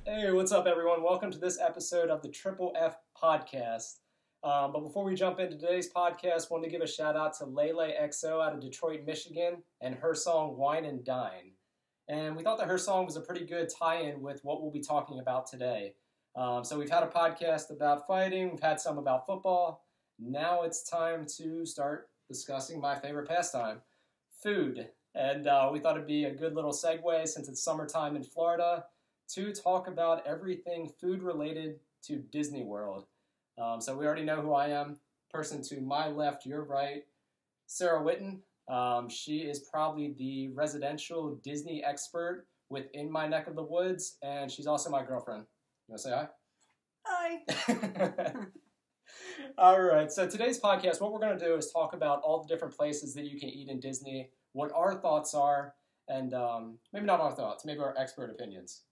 Hey, what's up, everyone? Welcome to this episode of the TripleF podcast. But before we jump into today's podcast, I want to give a shout out to LeLe XO out of Detroit, Michigan, and her song Wine and Dine. And we thought that her song was a pretty good tie-in with what we'll be talking about today. So we've had a podcast about fighting, we've had some about football. Now it's time to start discussing my favorite pastime, food. And we thought it'd be a good little segue since it's summertime in Florida to talk about everything food related to Disney World. So we already know who I am. Person to my left, your right, Sara Whitten. She is probably the residential Disney expert within my neck of the woods, and she's also my girlfriend. You want to say hi? Hi. All right, so today's podcast, what we're going to do is talk about all the different places that you can eat in Disney, what our thoughts are, and maybe not our thoughts, maybe our expert opinions.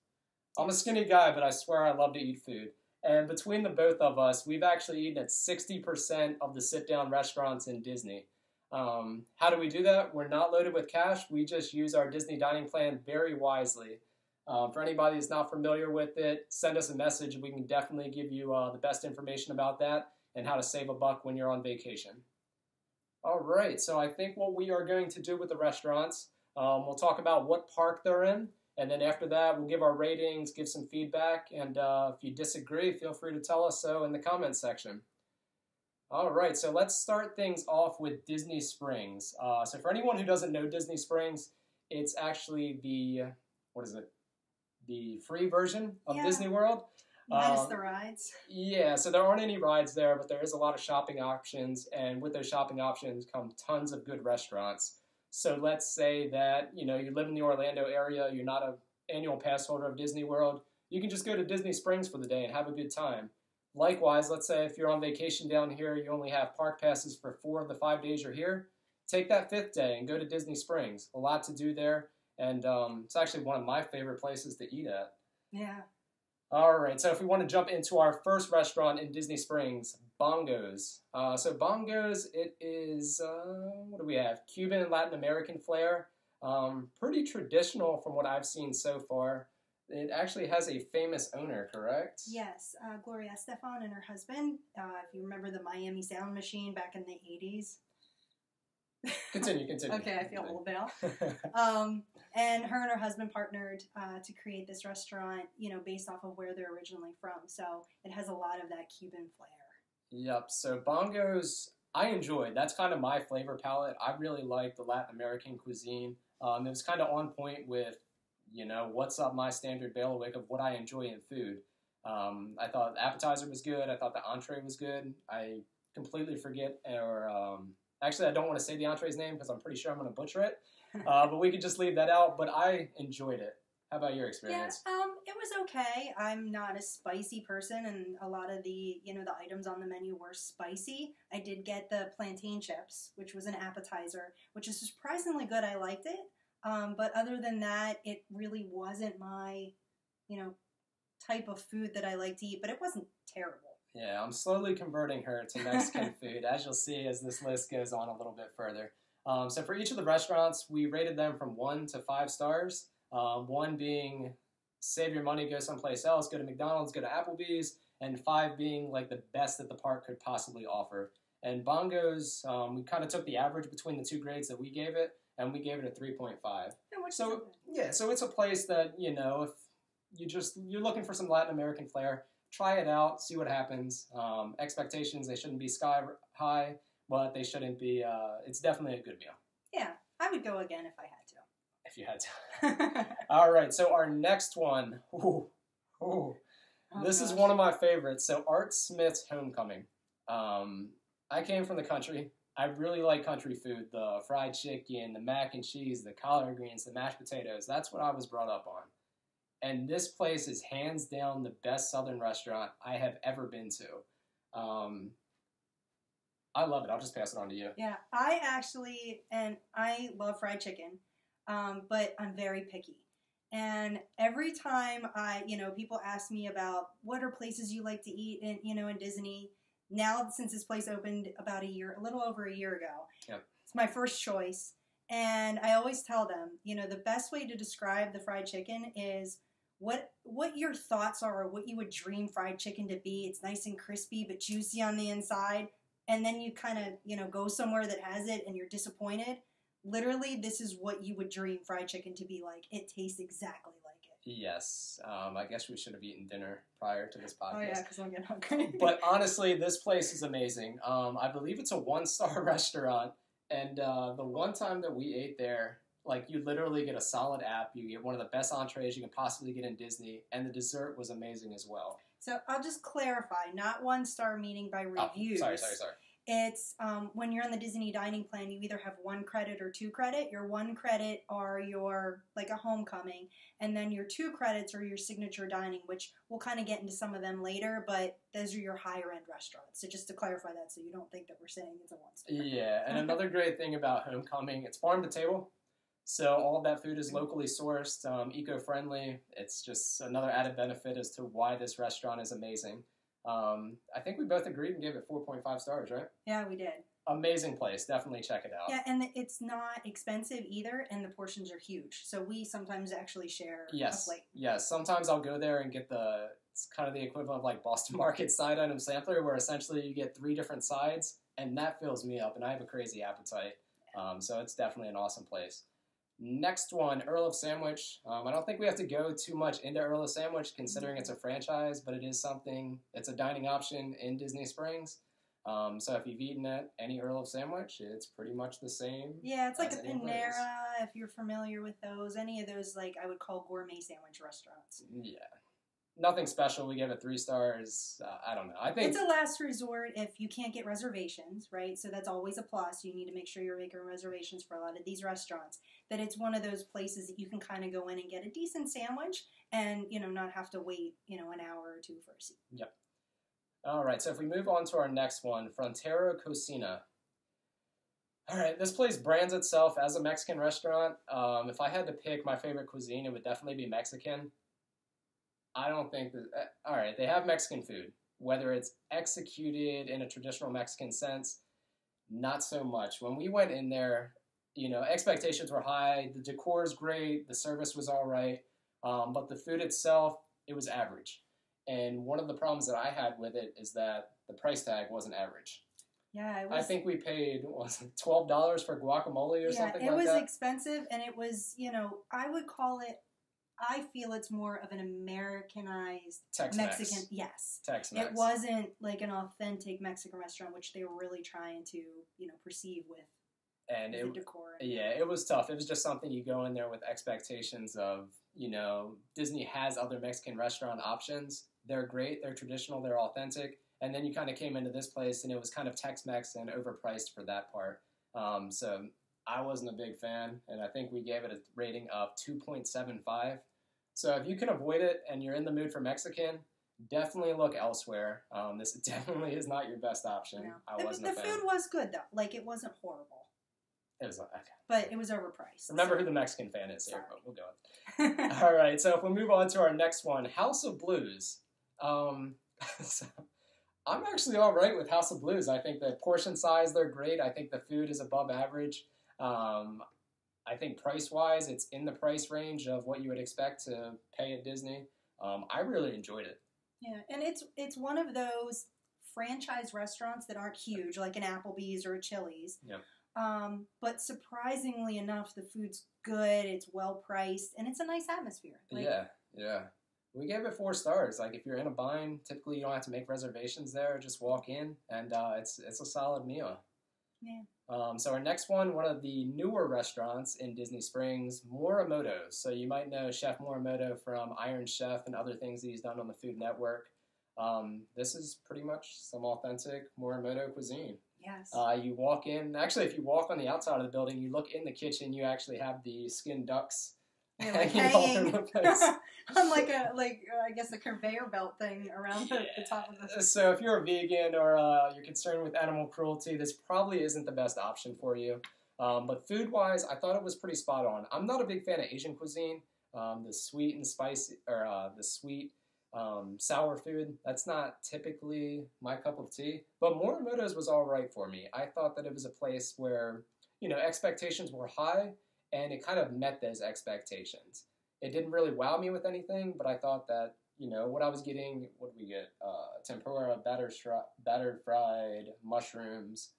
I'm a skinny guy, but I swear I love to eat food. And between the both of us, we've actually eaten at 60% of the sit-down restaurants in Disney. How do we do that? We're not loaded with cash. We just use our Disney dining plan very wisely. For anybody that's not familiar with it, send us a message. We can definitely give you the best information about that and how to save a buck when you're on vacation. All right, so I think what we are going to do with the restaurants, we'll talk about what park they're in. And then after that, we'll give our ratings, give some feedback, and if you disagree, feel free to tell us so in the comments section. All right, so let's start things off with Disney Springs. So for anyone who doesn't know Disney Springs, it's actually the free version of Disney World. Minus the rides. Yeah, so there aren't any rides there, but there is a lot of shopping options, and with those shopping options come tons of good restaurants. So let's say that, you live in the Orlando area, you're not an annual pass holder of Disney World, you can just go to Disney Springs for the day and have a good time. Likewise, let's say if you're on vacation down here, you only have park passes for 4 of the 5 days you're here, take that 5th day and go to Disney Springs. A lot to do there, and it's actually one of my favorite places to eat at. Yeah. All right, so if we want to jump into our first restaurant in Disney Springs, Bongos. So Bongos, it is, what do we have? Cuban and Latin American flair. Pretty traditional from what I've seen so far. It actually has a famous owner, correct? Yes, Gloria Estefan and her husband. If you remember the Miami Sound Machine back in the 80s. Continue. Okay, I feel old now. And her and her husband partnered to create this restaurant, based off of where they're originally from. So it has a lot of that Cuban flair. Yep, so Bongos, I enjoyed. That's kind of my flavor palette. I really like the Latin American cuisine. It was kind of on point with, what's up my standard bailiwick of what I enjoy in food. I thought the appetizer was good. I thought the entree was good. I completely forget, actually, I don't want to say the entree's name because I'm pretty sure I'm going to butcher it. But we could just leave that out. But I enjoyed it. How about your experience? Yeah, it was okay. I'm not a spicy person, and a lot of the, the items on the menu were spicy. I did get the plantain chips, which was an appetizer, which is surprisingly good. I liked it. But other than that, it really wasn't my, type of food that I like to eat. But it wasn't terrible. Yeah, I'm slowly converting her to Mexican food, as you'll see as this list goes on a little bit further. So for each of the restaurants, we rated them from 1 to 5 stars. 1 being save your money, go someplace else, go to McDonald's, go to Applebee's, and 5 being like the best that the park could possibly offer. And Bongos, we kind of took the average between the 2 grades that we gave it, and we gave it a 3.5. So it's a place that, if you're looking for some Latin American flair, try it out, see what happens. Expectations, they shouldn't be sky high, but they shouldn't be, it's definitely a good meal. Yeah, I would go again if I had to. If you had to. All right, so our next one. This is one of my favorites. So Art Smith's Homecomin. I came from the country. I really like country food. The fried chicken, the mac and cheese, the collard greens, the mashed potatoes. That's what I was brought up on. And this place is hands down the best Southern restaurant I have ever been to. I love it. I'll just pass it on to you. Yeah, I love fried chicken, but I'm very picky. And every time people ask me about what are places you like to eat in Disney, now since this place opened about a little over a year ago, yep. It's my first choice. And I always tell them, you know, the best way to describe the fried chicken is what your thoughts are, or what you would dream fried chicken to be. It's nice and crispy but juicy on the inside. And then you kind of, you know, go somewhere that has it and you're disappointed. Literally, this is what you would dream fried chicken to be like. It tastes exactly like it. Yes. I guess we should have eaten dinner prior to this podcast. Oh, yeah, because I'm getting hungry. But honestly, this place is amazing. I believe it's a 1-star restaurant. And the one time that we ate there, like, you literally get a solid app. You get one of the best entrees you can possibly get in Disney. And the dessert was amazing as well. So I'll just clarify, not 1-star meaning by reviews. Sorry. It's when you're on the Disney dining plan, you either have 1 credit or 2 credit. Your 1 credit are your, like a Homecomin, and then your 2 credits are your signature dining, which we'll kind of get into some of them later, but those are your higher end restaurants. So just to clarify that so you don't think that we're saying it's a 1-star. Yeah, and another great thing about Homecomin, it's farm to table. So all of that food is locally sourced, eco-friendly. It's just another added benefit as to why this restaurant is amazing. I think we both agreed and gave it 4.5 stars, right? Yeah, we did. Amazing place. Definitely check it out. Yeah, and it's not expensive either, and the portions are huge. So we sometimes actually share a plate. Yes, sometimes I'll go there and get it's kind of the equivalent of like Boston Market side item sampler, where essentially you get 3 different sides, and that fills me up, and I have a crazy appetite. So it's definitely an awesome place. Next one, Earl of Sandwich. I don't think we have to go too much into Earl of Sandwich, considering it's a franchise, but it is something, it's a dining option in Disney Springs. So if you've eaten at any Earl of Sandwich, it's pretty much the same. Yeah, it's like a Panera, if you're familiar with those. Any of those, like, I would call gourmet sandwich restaurants. Yeah. Nothing special. We give it 3 stars. I don't know. I think it's a last resort if you can't get reservations, right? So that's always a plus. You need to make sure you're making reservations for a lot of these restaurants. That it's one of those places that you can kind of go in and get a decent sandwich and, you know, not have to wait, you know, an hour or 2 for a seat. Yep. All right. So if we move on to our next one, Frontera Cocina. All right. This place brands itself as a Mexican restaurant. If I had to pick my favorite cuisine, it would definitely be Mexican. I don't think that... all right, they have Mexican food. Whether it's executed in a traditional Mexican sense, not so much. When we went in there, you know, expectations were high. The decor is great. The service was all right. But the food itself, it was average. And one of the problems that I had with it is that the price tag wasn't average. Yeah, it was... I think we paid, what was it, $12 for guacamole or something like that? Yeah, it was expensive, and it was, you know, I would call it... I feel it's more of an Americanized Tex-Mex. Mexican. Yes. Tex-Mex. It wasn't like an authentic Mexican restaurant, which they were really trying to, you know, perceive with the decor. Yeah, it was tough. It was just something you go in there with expectations of, you know, Disney has other Mexican restaurant options. They're great. They're traditional. They're authentic. And then you kind of came into this place, and it was kind of Tex-Mex and overpriced for that part. So I wasn't a big fan, and I think we gave it a rating of 2.75. So if you can avoid it and you're in the mood for Mexican, definitely look elsewhere. This definitely is not your best option. No. I wasn't a fan. The food was good, though. Like, it wasn't horrible. It was okay. But it was overpriced. Remember who the Mexican fan is here, but we'll go. All right, so if we move on to our next one, House of Blues. So I'm actually all right with House of Blues. I think the portion size, they're great. I think the food is above average. I think price-wise, it's in the price range of what you would expect to pay at Disney. I really enjoyed it. Yeah, and it's one of those franchise restaurants that aren't huge, like an Applebee's or a Chili's. Yep. But surprisingly enough, the food's good, it's well-priced, and it's a nice atmosphere. Like, yeah. We gave it 4 stars. Like, if you're in a bind, typically you don't have to make reservations there. Just walk in, and it's a solid meal. Yeah. So our next one of the newer restaurants in Disney Springs, Morimoto. So you might know Chef Morimoto from Iron Chef and other things that he's done on the Food Network. This is pretty much some authentic Morimoto cuisine. Yes. You walk in. Actually, if you walk on the outside of the building, you look in the kitchen, you actually have the skinned ducks hanging all over the place. On I guess a conveyor belt thing around the top of the... So if you're a vegan or you're concerned with animal cruelty, this probably isn't the best option for you. But food-wise, I thought it was pretty spot on. I'm not a big fan of Asian cuisine. The sweet and spicy, or the sweet sour food, that's not typically my cup of tea. But Morimoto's was all right for me. I thought that it was a place where, expectations were high, and it kind of met those expectations. It didn't really wow me with anything, but I thought that, what I was getting, what did we get? Tempura, battered fried mushrooms,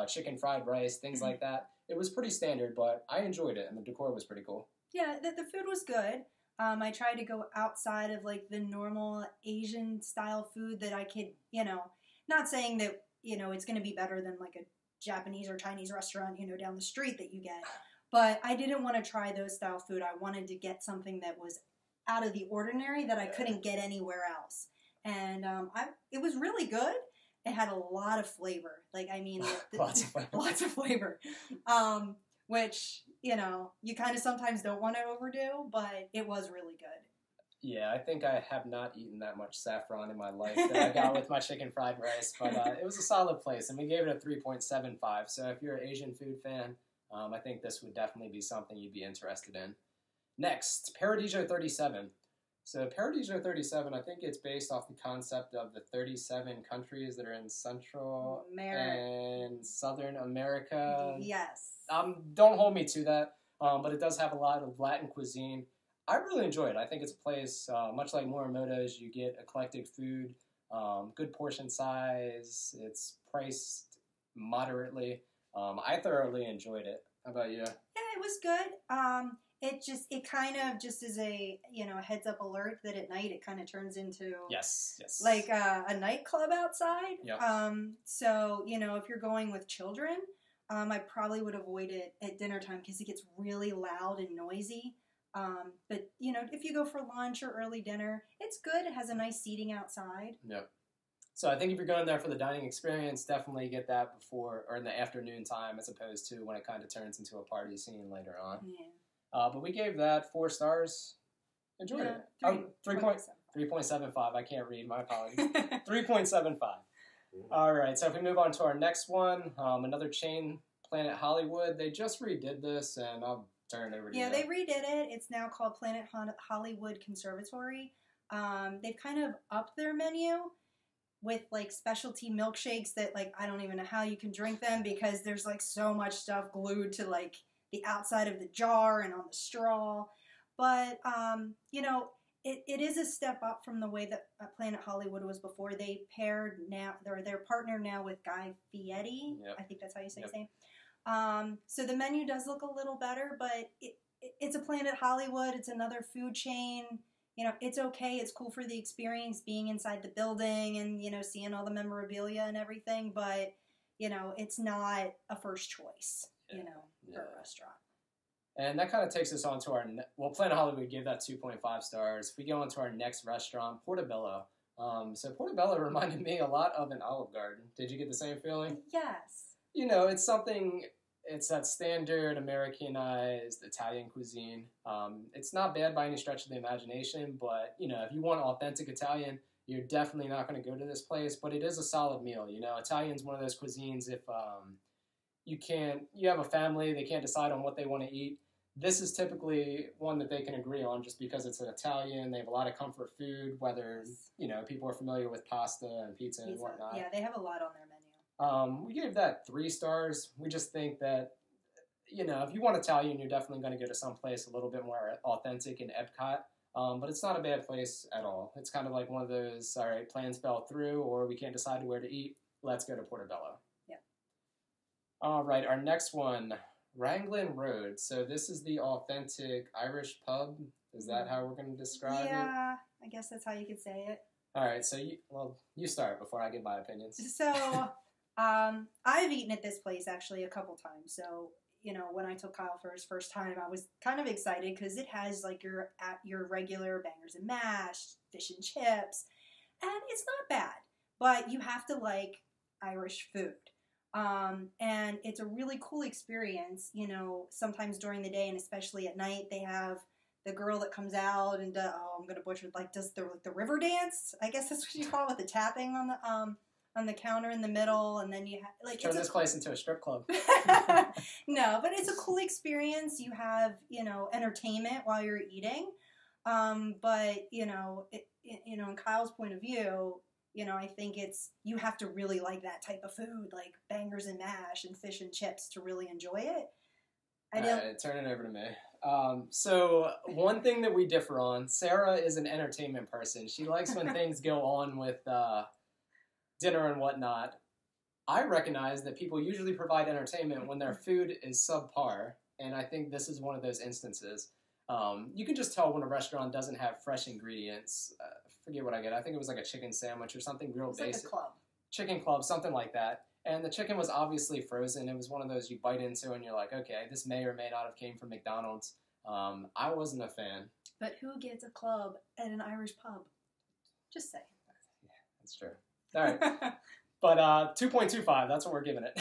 chicken fried rice, things like that. It was pretty standard, but I enjoyed it, and the decor was pretty cool. Yeah, the food was good. I tried to go outside of, like, the normal Asian-style food that I could, not saying that, it's going to be better than, like, a Japanese or Chinese restaurant, down the street that you get. But I didn't want to try those style food. I wanted to get something that was out of the ordinary that I couldn't get anywhere else. And it was really good. It had a lot of flavor. Like, I mean, lots of flavor. Lots of flavor. Which, you kind of sometimes don't want to overdo, but it was really good. Yeah, I think I have not eaten that much saffron in my life that I got with my chicken fried rice, but it was a solid place, and we gave it a 3.75. So if you're an Asian food fan, I think this would definitely be something you'd be interested in. Next, Paradiso 37. So Paradiso 37, I think it's based off the concept of the 37 countries that are in Central and Southern America. Yes. Don't hold me to that, but it does have a lot of Latin cuisine. I really enjoy it. I think it's a place, much like Morimoto's, you get eclectic food, good portion size, it's priced moderately. I thoroughly enjoyed it. How about you? Yeah, it was good. It kind of just is a heads up alert that at night it kind of turns into like a nightclub outside. Yep. So if you're going with children, I probably would avoid it at dinner time because it gets really loud and noisy. But if you go for lunch or early dinner, it's good. It has a nice seating outside. Yep. So I think if you're going there for the dining experience, definitely get that before or in the afternoon time as opposed to when it kind of turns into a party scene later on. Yeah. But we gave that 4 stars. Enjoyed it. 3.75. I can't read. My apologies. 3.75. All right. So if we move on to our next one, another chain, Planet Hollywood. They just redid this, and I'll turn it over to you. Yeah, they redid it. It's now called Planet Hollywood Conservatory. They've kind of upped their menu with, like, specialty milkshakes that, like, I don't even know how you can drink them because there's, like, so much stuff glued to, like, the outside of the jar and on the straw. But, it is a step up from the way that Planet Hollywood was before. They paired now, they're partnered now with Guy Fieri. Yep. I think that's how you say his name. So the menu does look a little better, but it's a Planet Hollywood. It's another food chain. It's okay. It's cool for the experience being inside the building and, seeing all the memorabilia and everything. But, it's not a first choice, for a restaurant. And that kind of takes us on to our, Planet Hollywood gave that 2.5 stars. We go on to our next restaurant, Portobello. So Portobello reminded me a lot of an Olive Garden. Did you get the same feeling? Yes. It's something, it's that standard Americanized Italian cuisine. It's not bad by any stretch of the imagination, but, if you want authentic Italian, you're definitely not going to go to this place, but it is a solid meal. Italian's one of those cuisines if you have a family, they can't decide on what they want to eat. This is typically one that they can agree on just because it's an Italian. They have a lot of comfort food, whether, people are familiar with pasta and pizza and whatnot. Yeah, they have a lot on their menu. We gave that 3 stars. We just think that, if you want Italian, you're definitely going to go to some place a little bit more authentic in Epcot. But it's not a bad place at all. It's kind of like one of those, all right, plans fell through or we can't decide where to eat. Let's go to Portobello. Yeah. All right, our next one, Raglan Road. So this is the authentic Irish pub. Is that how we're going to describe it? Yeah, I guess that's how you could say it. All right, so you start before I give my opinions. So, I've eaten at this place actually a couple times. So, when I took Kyle for his first time, I was kind of excited because it has like your regular bangers and mash, fish and chips, and it's not bad. But you have to like Irish food. And it's a really cool experience, sometimes during the day and especially at night. They have the girl that comes out and I'm going to butcher it, like does the river dance, I guess that's what you call it, with the tapping on the counter in the middle, and then you have like turn this place into a strip club. No, but it's a cool experience. You have entertainment while you're eating, but in Kyle's point of view, You know, I think you have to really like that type of food, like bangers and mash and fish and chips to really enjoy it. All right, turn it over to me. So one thing that we differ on, Sara is an entertainment person. She likes when things go on with dinner and whatnot. I recognize that people usually provide entertainment when their food is subpar, and I think this is one of those instances. You can just tell when a restaurant doesn't have fresh ingredients. Forget what I get. I think it was like a chicken sandwich or something real basic. Like a club. Chicken club, something like that. And the chicken was obviously frozen. It was one of those you bite into and you're like, okay, this may or may not have came from McDonald's. I wasn't a fan. But who gets a club at an Irish pub? Just saying. Yeah, that's true. All right. But 2.25, that's what we're giving it.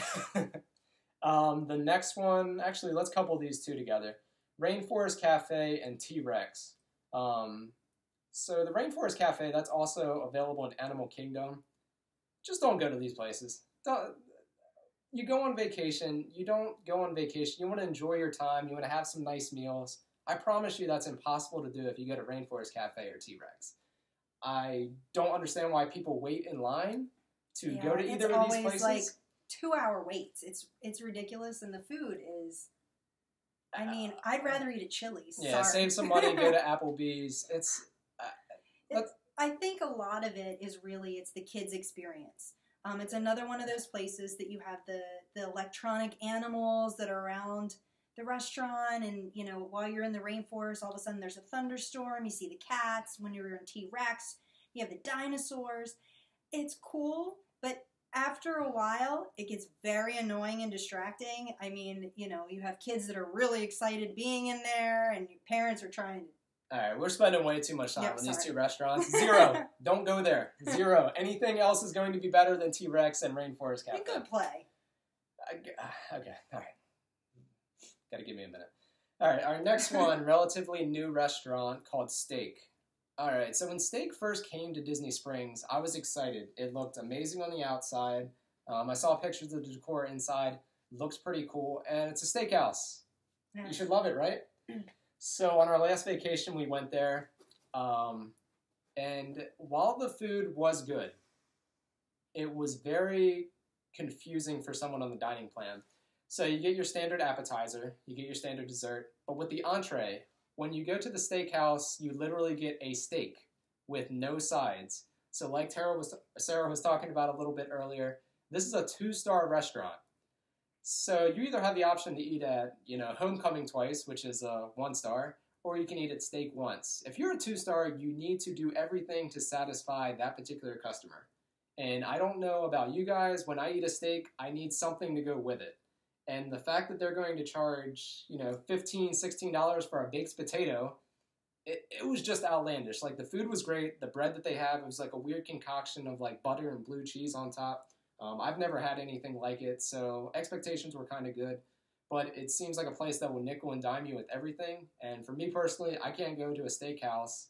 The next one, actually, let's couple these two together. Rainforest Cafe and T-Rex. So the Rainforest Cafe, that's also available in Animal Kingdom. Just don't go to these places. You go on vacation. You don't go on vacation. You want to enjoy your time. You want to have some nice meals. I promise you that's impossible to do if you go to Rainforest Cafe or T-Rex. I don't understand why people wait in line to go to either of these places. It's always like 2-hour waits. It's ridiculous, and the food is... I mean, I'd rather eat at Chili's. Yeah, Sorry. Save some money, go to Applebee's. I think a lot of it is really, it's the kids' experience. It's another one of those places that you have the electronic animals that are around the restaurant, and, you know, while you're in the rainforest, all of a sudden there's a thunderstorm, you see the cats. When you're in T-Rex, you have the dinosaurs. It's cool, but after a while, it gets very annoying and distracting. I mean, you know, you have kids that are really excited being in there, and your parents are trying to... All right, we're spending way too much time on these two restaurants. 0. Don't go there. 0. Anything else is going to be better than T-Rex and Rainforest Cafe. You could play. Okay, all right. Got to give me a minute. All right, our next one, relatively new restaurant called Steak. All right, so when Steak first came to Disney Springs, I was excited. It looked amazing on the outside. I saw pictures of the decor inside. Looks pretty cool, and it's a steakhouse. Yeah. You should love it, right? So on our last vacation, we went there, and while the food was good, it was very confusing for someone on the dining plan. So you get your standard appetizer, you get your standard dessert, but with the entree, when you go to the steakhouse, you literally get a steak with no sides. So like Sarah was talking about a little bit earlier, this is a 2-star restaurant. So you either have the option to eat at, you know, Homecomin twice, which is a 1-star, or you can eat at Steak once. If you're a 2-star, you need to do everything to satisfy that particular customer. And I don't know about you guys, when I eat a steak, I need something to go with it. And the fact that they're going to charge, you know, $15, $16 for a baked potato, it was just outlandish. Like, the food was great. The bread that they have, it was like a weird concoction of like butter and blue cheese on top. I've never had anything like it, so expectations were kind of good. But it seems like a place that will nickel and dime you with everything. And for me personally, I can't go to a steakhouse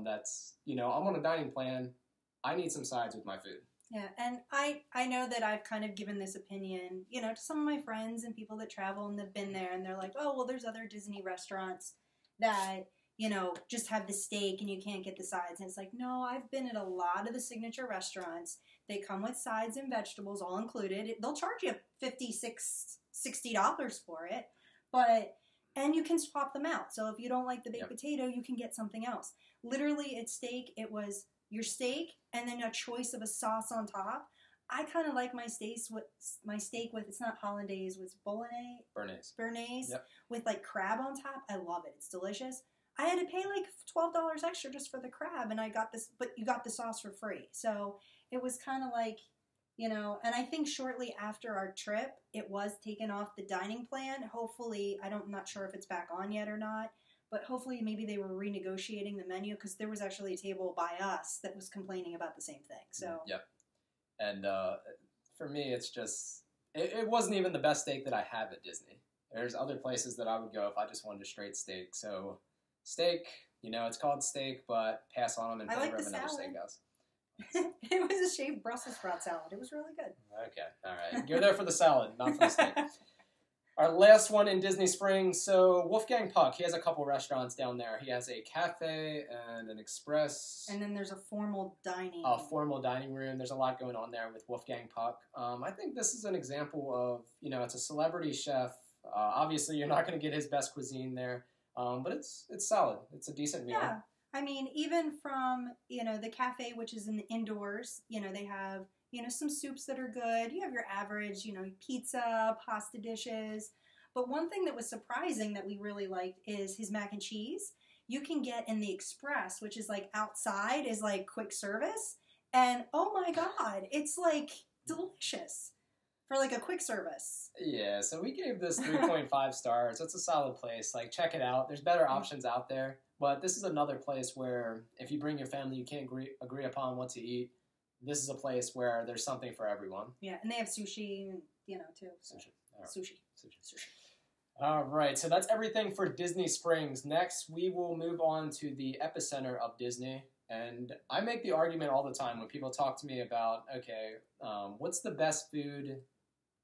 that's, you know, I'm on a dining plan. I need some sides with my food. Yeah, and I know that I've kind of given this opinion, you know, to some of my friends and people that travel and have been there, and they're like, oh, well, there's other Disney restaurants that, you know, just have the steak and you can't get the sides. And it's like, no, I've been at a lot of the signature restaurants. They come with sides and vegetables all included. They'll charge you $50, $60 for it, and you can swap them out. So if you don't like the baked potato, you can get something else. Literally at Steak, it was your steak and then a choice of a sauce on top. I kind of like my steak with, it's not hollandaise, it's béarnaise with like crab on top. I love it. It's delicious. I had to pay like $12 extra just for the crab, and I got this, but you got the sauce for free. So it was kind of like, you know, and I think shortly after our trip, it was taken off the dining plan. Hopefully, I'm not sure if it's back on yet or not, but hopefully maybe they were renegotiating the menu, because there was actually a table by us that was complaining about the same thing. So yep. And for me, it's just, it wasn't even the best steak that I have at Disney. There's other places that I would go if I just wanted a straight steak. So Steak, you know, it's called Steak, but pass on them in favor of another steakhouse. It was a shaved Brussels sprout salad. It was really good. Okay, all right. You're there for the salad, not for the steak. Our last one in Disney Springs. So Wolfgang Puck, he has a couple restaurants down there. He has a cafe and an express. And then there's a formal dining. A formal dining room. There's a lot going on there with Wolfgang Puck. I think this is an example of, it's a celebrity chef. Obviously, you're not going to get his best cuisine there, but it's solid. It's a decent meal. Yeah. I mean, even from, the cafe, which is in the indoors, they have, some soups that are good. You have your average, pizza, pasta dishes. But one thing that was surprising that we really liked is his mac and cheese. You can get in the express, which is like outside, is like quick service. And oh my God, it's like delicious for like a quick service. Yeah, so we gave this 3.5 stars. It's a solid place. Like, check it out. There's better options out there. But this is another place where if you bring your family, you can't agree upon what to eat. This is a place where there's something for everyone. Yeah, and they have sushi, too. So. Sushi. Right. Sushi. All right, so that's everything for Disney Springs. Next, we will move on to the epicenter of Disney. And I make the argument all the time when people talk to me about, okay, what's the best food,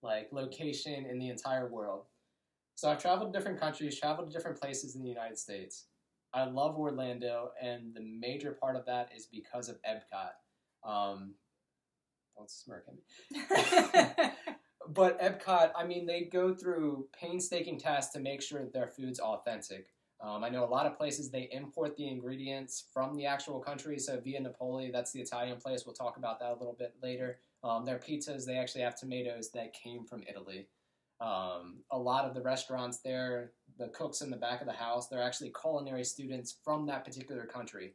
location in the entire world? So I've traveled to different countries, traveled to different places in the United States. I love Orlando, and the major part of that is because of Epcot. Don't smirk at me. But Epcot, they go through painstaking tasks to make sure that their food's authentic. I know a lot of places, they import the ingredients from the actual country. So Via Napoli, that's the Italian place. We'll talk about that a little bit later. Their pizzas, they actually have tomatoes that came from Italy. A lot of the restaurants there, the cooks in the back of the house, they're actually culinary students from that particular country.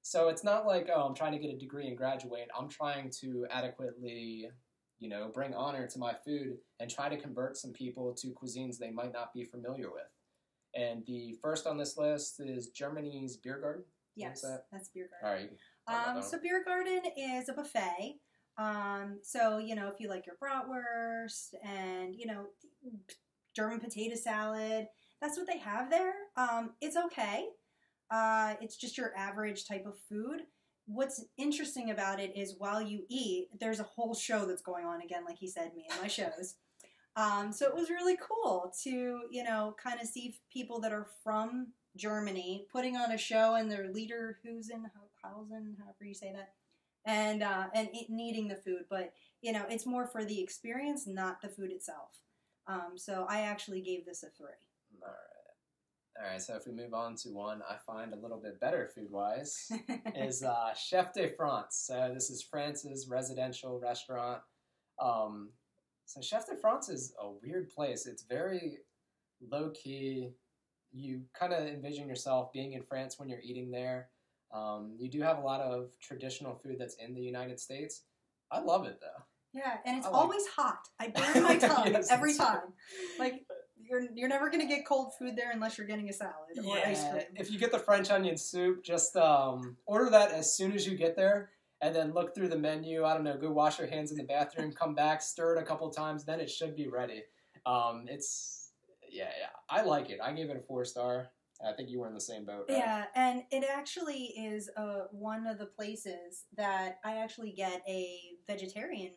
So it's not like, I'm trying to get a degree and graduate. I'm trying to adequately, bring honor to my food and try to convert some people to cuisines they might not be familiar with. And the first on this list is Germany's Biergarten. Yes, that's Biergarten. All right. So Biergarten is a buffet. So, if you like your bratwurst and, German potato salad, that's what they have there. It's okay. It's just your average type of food. What's interesting about it is while you eat, there's a whole show that's going on again, like he said, me and my shows. So it was really cool to, kind of see people that are from Germany putting on a show and their leader Hausen, however you say that, and eating the food. But, it's more for the experience, not the food itself. So I actually gave this a 3. All right, so if we move on to one I find a little bit better food-wise, is Chef de France. So this is France's residential restaurant. So Chef de France is a weird place. It's very low-key. You kind of envision yourself being in France when you're eating there. You do have a lot of traditional food that's in the United States. I love it, though. Yeah, and it's always hot. I burn my tongue every time. You're never going to get cold food there unless you're getting a salad or ice cream. If you get the French onion soup, just order that as soon as you get there, and then look through the menu. I don't know, go wash your hands in the bathroom, come back, stir it a couple times, then it should be ready. I like it. I gave it a 4-star. I think you were in the same boat, right? Yeah, and it actually is one of the places that I actually get a vegetarian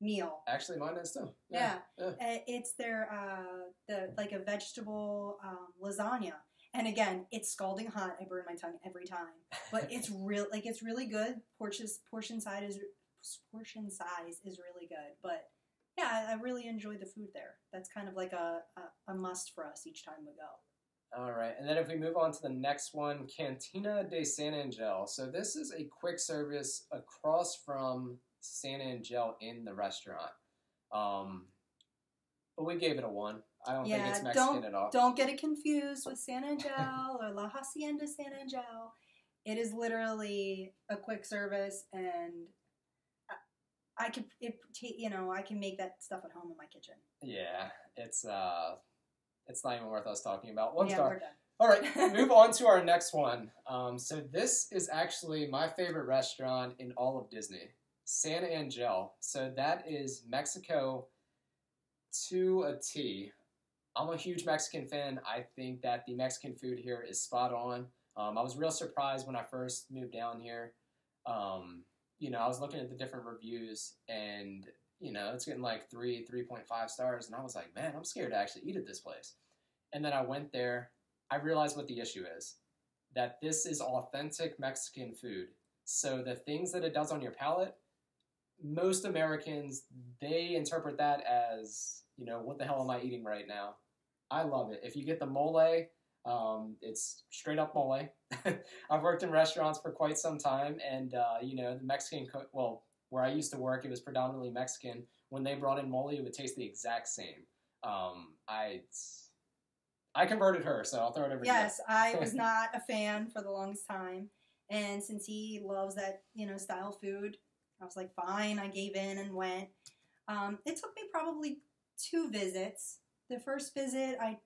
meal. Actually, mine is too. Yeah. It's their a vegetable lasagna, and again, it's scalding hot. I burn my tongue every time, but it's really good. Portion size is really good, but yeah, I really enjoy the food there. That's kind of like a must for us each time we go. All right, and then if we move on to the next one, Cantina de San Angel. So this is a quick service across from San Angel in the restaurant. But we gave it a 1. I don't think it's Mexican at all. Don't get it confused with San Angel or La Hacienda San Angel. It is literally a quick service, and I can make that stuff at home in my kitchen. Yeah, it's not even worth us talking about. 1 star. We're done. All right, move on to our next one. So this is actually my favorite restaurant in all of Disney. San Angel. So that is Mexico to a T. I'm a huge Mexican fan. I think that the Mexican food here is spot on. I was real surprised when I first moved down here. I was looking at the different reviews, and it's getting like 3.5 stars. And I was like, man, I'm scared to actually eat at this place. And then I went there. I realized what the issue is, that this is authentic Mexican food. So the things that it does on your palate, most Americans, they interpret that as, what the hell am I eating right now? I love it. If you get the mole, it's straight up mole. I've worked in restaurants for quite some time, and, the Mexican, where I used to work, it was predominantly Mexican. When they brought in mole, it would taste the exact same. I converted her, so I'll throw it over to you. Yes, I was not a fan for the longest time. And since he loves that, style food, I was like, fine, I gave in and went. It took me probably 2 visits. The first visit, I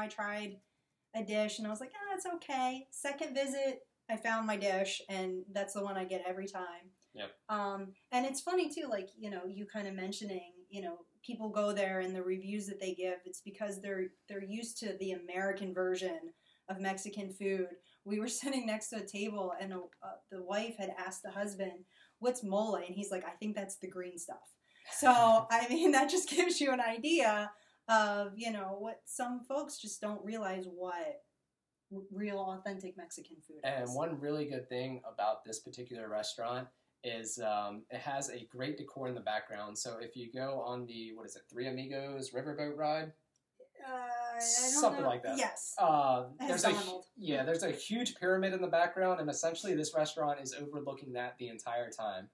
tried a dish, and I was like, it's okay. Second visit, I found my dish, and that's the one I get every time. Yep. And it's funny, too, like, you kind of mentioning, people go there and the reviews that they give, it's because they're used to the American version of Mexican food. We were sitting next to a table, and the wife had asked the husband, what's mole? And he's like, I think that's the green stuff. So, I mean, that just gives you an idea of, what some folks just don't realize what real authentic Mexican food is. And one really good thing about this particular restaurant is it has a great decor in the background. So if you go on the, Three Amigos riverboat ride? I don't Something know. like that. Yes. There's a huge pyramid in the background, and essentially this restaurant is overlooking that the entire time.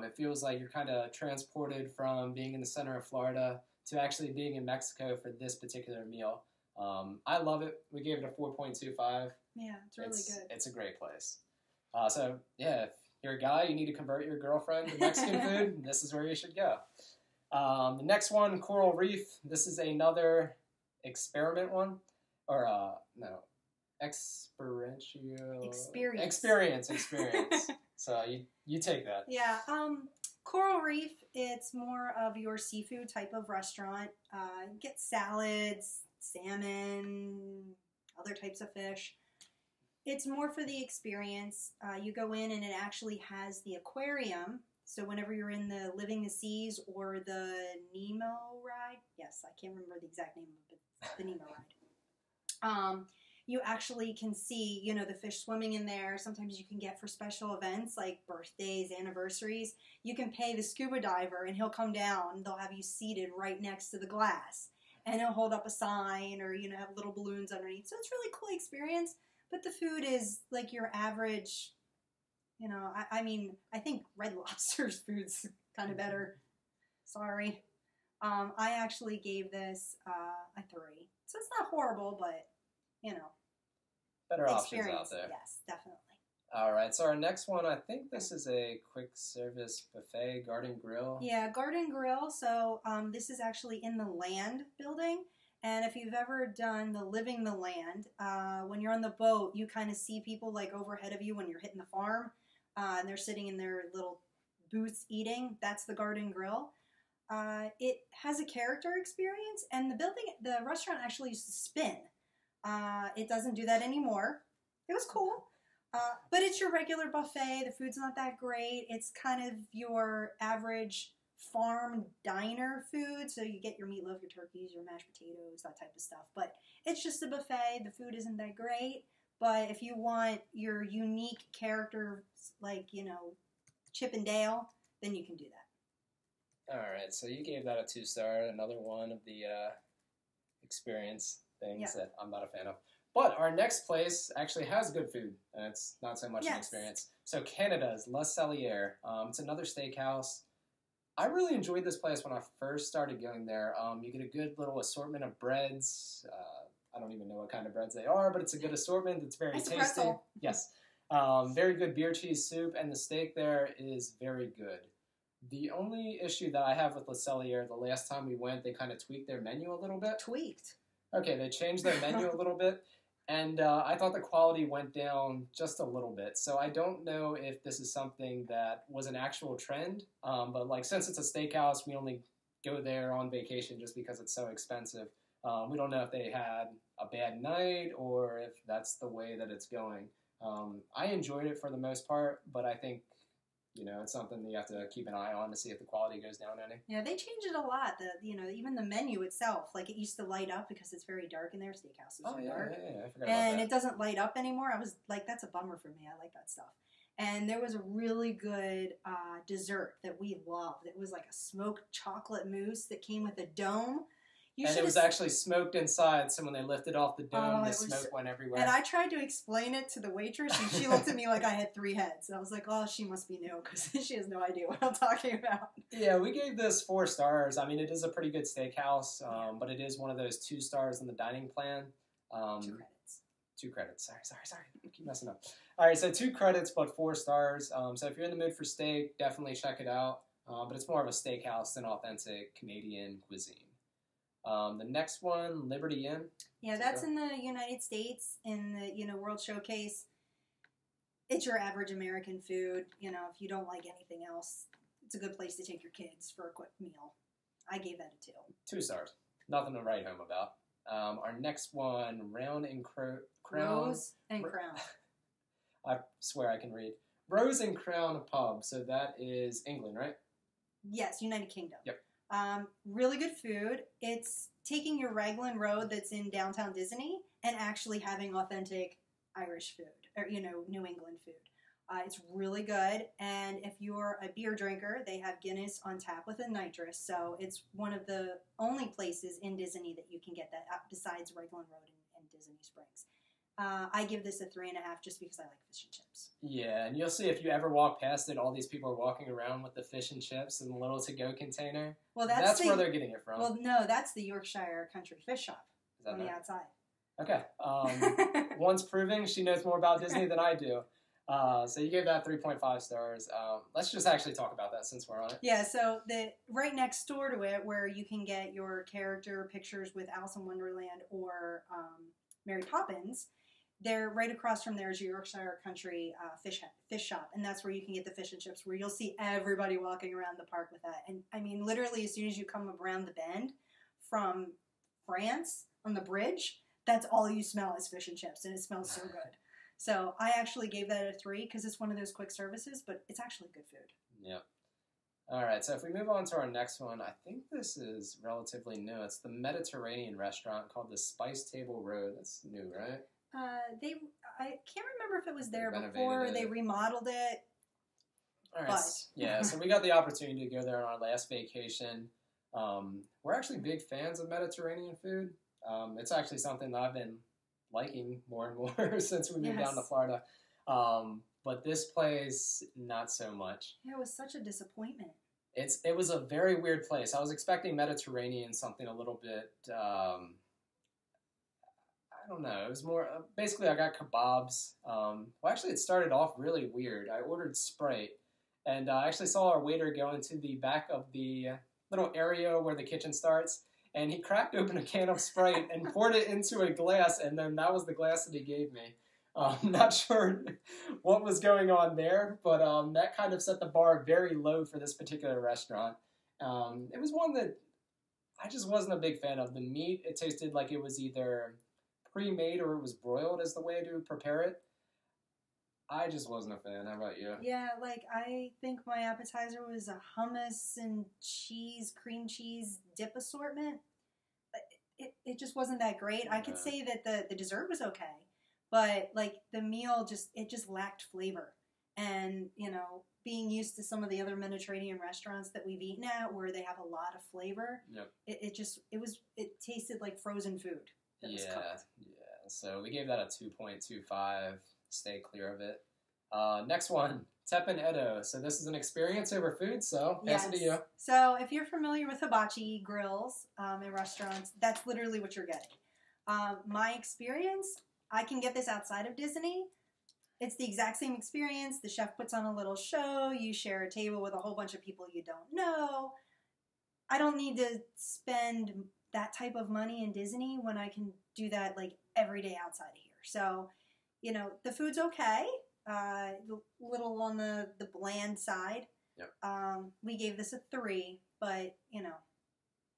It feels like you're kind of transported from being in the center of Florida to actually being in Mexico for this particular meal. I love it. We gave it a 4.25. Yeah, it's really good. It's a great place. So, yeah, if you're a guy, you need to convert your girlfriend to Mexican food, this is where you should go. The next one, Coral Reef. This is another experiment one. Or, no, experiential... Experience. So you take that. Yeah, Coral Reef, it's more of your seafood type of restaurant. You get salads, salmon, other types of fish. It's more for the experience. You go in and it actually has the aquarium. So whenever you're in the Living the Seas or the Nemo ride, yes, I can't remember the exact name of it, the Nemo ride. You actually can see, the fish swimming in there. Sometimes you can get for special events like birthdays, anniversaries. You can pay the scuba diver and he'll come down. They'll have you seated right next to the glass. And he'll hold up a sign or, have little balloons underneath. So it's a really cool experience. But the food is like your average, I think Red Lobster's food's kind of better. Sorry. I actually gave this a 3. So it's not horrible, but, better options out there. Yes, definitely. All right, so our next one, I think this is a quick service buffet, Garden Grill. Yeah, Garden Grill. So this is actually in the Land building. And if you've ever done the Living the Land, when you're on the boat, you kind of see people like overhead of you when you're hitting the farm. And they're sitting in their little booths eating. That's the Garden Grill. It has a character experience. And the restaurant actually used to spin. It doesn't do that anymore. It was cool. But it's your regular buffet. The food's not that great. It's kind of your average farm diner food. So you get your meatloaf, your turkeys, your mashed potatoes, that type of stuff. But it's just a buffet. The food isn't that great. But if you want your unique character, like, Chip and Dale, then you can do that. All right. So you gave that a 2-star. Another one of the experience things that I'm not a fan of. But our next place actually has good food, and it's not so much an experience. So Canada's Le Cellier. It's another steakhouse. I really enjoyed this place when I first started going there. You get a good little assortment of breads. I don't even know what kind of breads they are, but it's a good assortment. It's very tasty. Yes. Very good beer cheese soup, and the steak there is very good. The only issue that I have with Le Cellier, the last time we went, they kind of tweaked their menu a little bit. Tweaked? Okay, they changed their menu a little bit. And I thought the quality went down just a little bit. So I don't know if this is something that was an actual trend. But since it's a steakhouse, we only go there on vacation just because it's so expensive. We don't know if they had a bad night or if that's the way that it's going. I enjoyed it for the most part, but I think, It's something that you have to keep an eye on to see if the quality goes down any. Yeah, they changed it a lot. Even the menu itself, like it used to light up because it's very dark in there. Steakhouses are dark. Yeah, I forgot and about that. it doesn't light up anymore. I was like, that's a bummer for me. I like that stuff. And there was a really good dessert that we loved. It was like a smoked chocolate mousse that came with a dome. And it was actually smoked inside, so when they lifted off the dome, the smoke went everywhere. And I tried to explain it to the waitress, and she looked at me like I had 3 heads. And I was like, oh, she must be new, because she has no idea what I'm talking about. Yeah, we gave this 4 stars. I mean, it is a pretty good steakhouse, but it is one of those 2 stars in the dining plan. 2 credits. 2 credits. Sorry. I keep messing up. All right, so 2 credits, but 4 stars. So if you're in the mood for steak, definitely check it out. But it's more of a steakhouse than authentic Canadian cuisine. The next one, Liberty Inn. Yeah, that's in the United States, in the World Showcase. It's your average American food. If you don't like anything else, it's a good place to take your kids for a quick meal. I gave that a 2. 2 stars. Nothing to write home about. Our next one, Round and Crown. Rose and Crown. I swear I can read. Rose and Crown Pub. So that is England, right? Yes, United Kingdom. Yep. Really good food. It's taking your Raglan Road that's in downtown Disney and actually having authentic Irish food, or, New England food. It's really good. And if you're a beer drinker, they have Guinness on tap with a nitrous. So it's one of the only places in Disney that you can get that besides Raglan Road and Disney Springs. I give this a 3.5 just because I like fish and chips. Yeah, and you'll see if you ever walk past it, all these people are walking around with the fish and chips in the little to-go container. Well, that's where they're getting it from. Well, no, that's the Yorkshire Country Fish Shop on the outside. Okay. One's proving she knows more about Disney than I do. So you gave that 3.5 stars. Let's just actually talk about that since we're on it. Yeah, so right next door to it, where you can get your character pictures with Alice in Wonderland or Mary Poppins, they're right across from there is your Yorkshire Country fish shop, and that's where you can get the fish and chips, where you'll see everybody walking around the park with that. And I mean, literally, as soon as you come around the bend from France on the bridge, that's all you smell is fish and chips, and it smells so good. So I actually gave that a 3 because it's one of those quick services, but it's actually good food. Yep. All right, so if we move on to our next one, I think this is relatively new. It's the Mediterranean restaurant called the Spice Table Road. That's new, right? I can't remember if it was there before. They remodeled it. All right. Yeah, so we got the opportunity to go there on our last vacation. We're actually big fans of Mediterranean food. It's actually something that I've been liking more and more since we moved down to Florida. But this place, not so much. Yeah, it was such a disappointment. It was a very weird place. I was expecting Mediterranean, something a little bit... I don't know. It was more... basically, I got kebabs. Well, actually, it started off really weird. I ordered Sprite, and I actually saw our waiter go into the back of the little area where the kitchen starts, and he cracked open a can of Sprite and poured it into a glass, and then that was the glass that he gave me. Not sure what was going on there, but that kind of set the bar very low for this particular restaurant. It was one that I just wasn't a big fan of. The meat, it tasted like it was either pre-made or it was broiled as the way to prepare it. I just wasn't a fan. How about you? Yeah, I think my appetizer was a hummus and cream cheese dip assortment. It just wasn't that great. I could say that the dessert was okay, but the meal just lacked flavor. And, being used to some of the other Mediterranean restaurants that we've eaten at where they have a lot of flavor, it tasted like frozen food. Yeah. So we gave that a 2.25. Stay clear of it. Next one, Teppan Edo. So this is an experience over food, so pass it to you. So if you're familiar with hibachi grills in restaurants, that's literally what you're getting. My experience, I can get this outside of Disney. It's the exact same experience. The chef puts on a little show. You share a table with a whole bunch of people you don't know. I don't need to spend that type of money in Disney when I can do that every day outside of here. So, the food's okay. A little on the bland side. Yep. We gave this a 3, but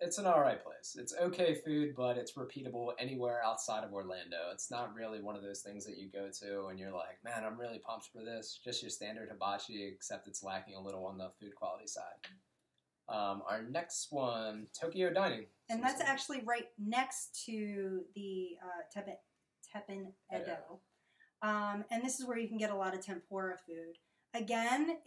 It's an alright place. It's okay food, but it's repeatable anywhere outside of Orlando. It's not really one of those things that you go to and you're like, man, I'm really pumped for this. Just your standard hibachi, except it's lacking a little on the food quality side. Our next one, Tokyo Dining. And that's actually right next to the Teppan Edo. And this is where you can get a lot of tempura food. Again,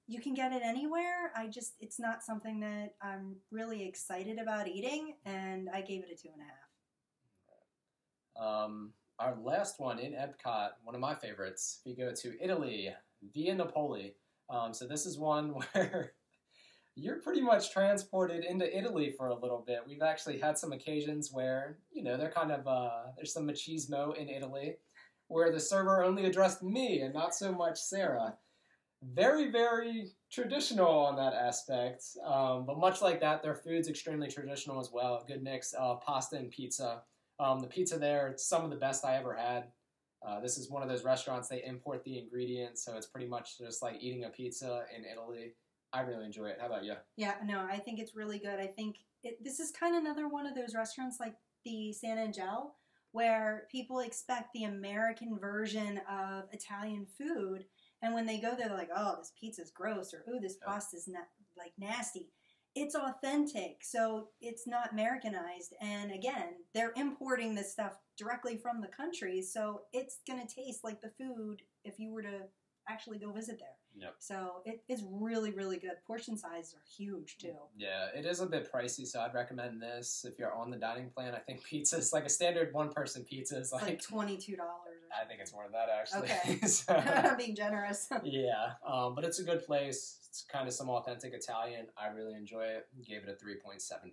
you can get it anywhere. It's not something that I'm really excited about eating, and I gave it a 2.5. Our last one in Epcot, one of my favorites, we go to Italy, Via Napoli. So this is one where you're pretty much transported into Italy for a little bit. We've actually had some occasions where, they're kind of, there's some machismo in Italy, where the server only addressed me and not so much Sara. Very, very traditional on that aspect. But much like that, their food's extremely traditional as well. A good mix of pasta and pizza. The pizza there, it's some of the best I ever had. This is one of those restaurants, they import the ingredients, so it's pretty much just like eating a pizza in Italy. I really enjoy it. How about you? Yeah, no, I think it's really good. I think this is kind of another one of those restaurants like the San Angel, where people expect the American version of Italian food, and when they go there, they're like, oh, this pizza's gross, or oh, this pasta's nasty. It's authentic, so it's not Americanized, and again, they're importing this stuff directly from the country, so it's going to taste like the food if you were to actually go visit there. Yep. So it's really, really good. Portion sizes are huge, too. Yeah, it is a bit pricey, so I'd recommend this if you're on the dining plan. I think pizza's like a standard one-person pizza is like $22. I think it's more than that, actually. Okay. So, I'm being generous. Yeah, but it's a good place. It's kind of some authentic Italian. I really enjoy it. Gave it a 3.75.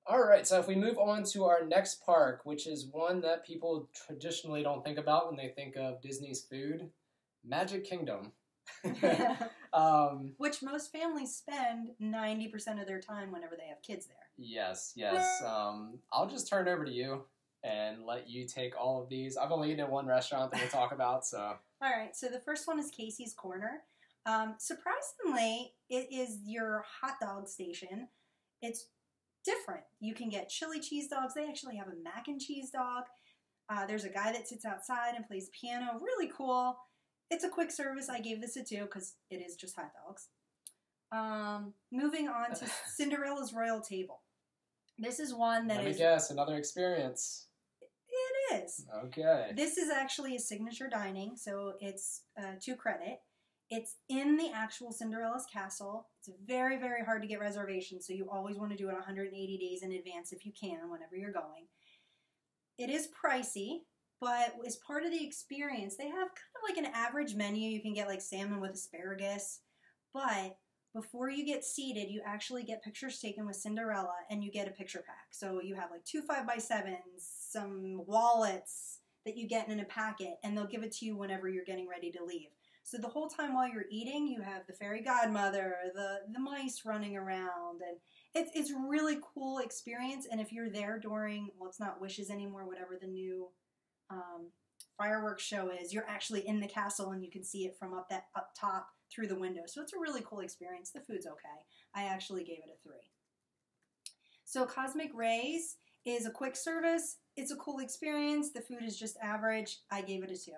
All right, so if we move on to our next park, which is one that people traditionally don't think about when they think of Disney's food, Magic Kingdom. Which most families spend 90% of their time whenever they have kids there. Yes. I'll just turn it over to you and let you take all of these. I've only eaten at one restaurant that we'll talk about, so. All right, so the first one is Casey's Corner. Surprisingly, it is your hot dog station. It's different. You can get chili cheese dogs. They actually have a mac and cheese dog. There's a guy that sits outside and plays piano. Really cool. It's a quick service. I gave this a 2 because it is just hot dogs. Moving on to Cinderella's Royal Table. This is one that Let me guess, another experience. It is. Okay. This is actually a signature dining, so it's 2 credit. It's in the actual Cinderella's castle. It's very, very hard to get reservations, so you always want to do it 180 days in advance if you can, whenever you're going. It is pricey, but as part of the experience, they have kind of like an average menu. You can get like salmon with asparagus, but before you get seated, you actually get pictures taken with Cinderella, and you get a picture pack. So you have like 2 5x7s, some wallets that you get in a packet, and they'll give it to you whenever you're getting ready to leave. So the whole time while you're eating, you have the fairy godmother, the mice running around, and it's a really cool experience. And if you're there during, well, it's not Wishes anymore, whatever the new fireworks show is, you're actually in the castle and you can see it from up top through the window. So it's a really cool experience. The food's okay. I actually gave it a 3. So Cosmic Rays is a quick service. It's a cool experience. The food is just average. I gave it a 2.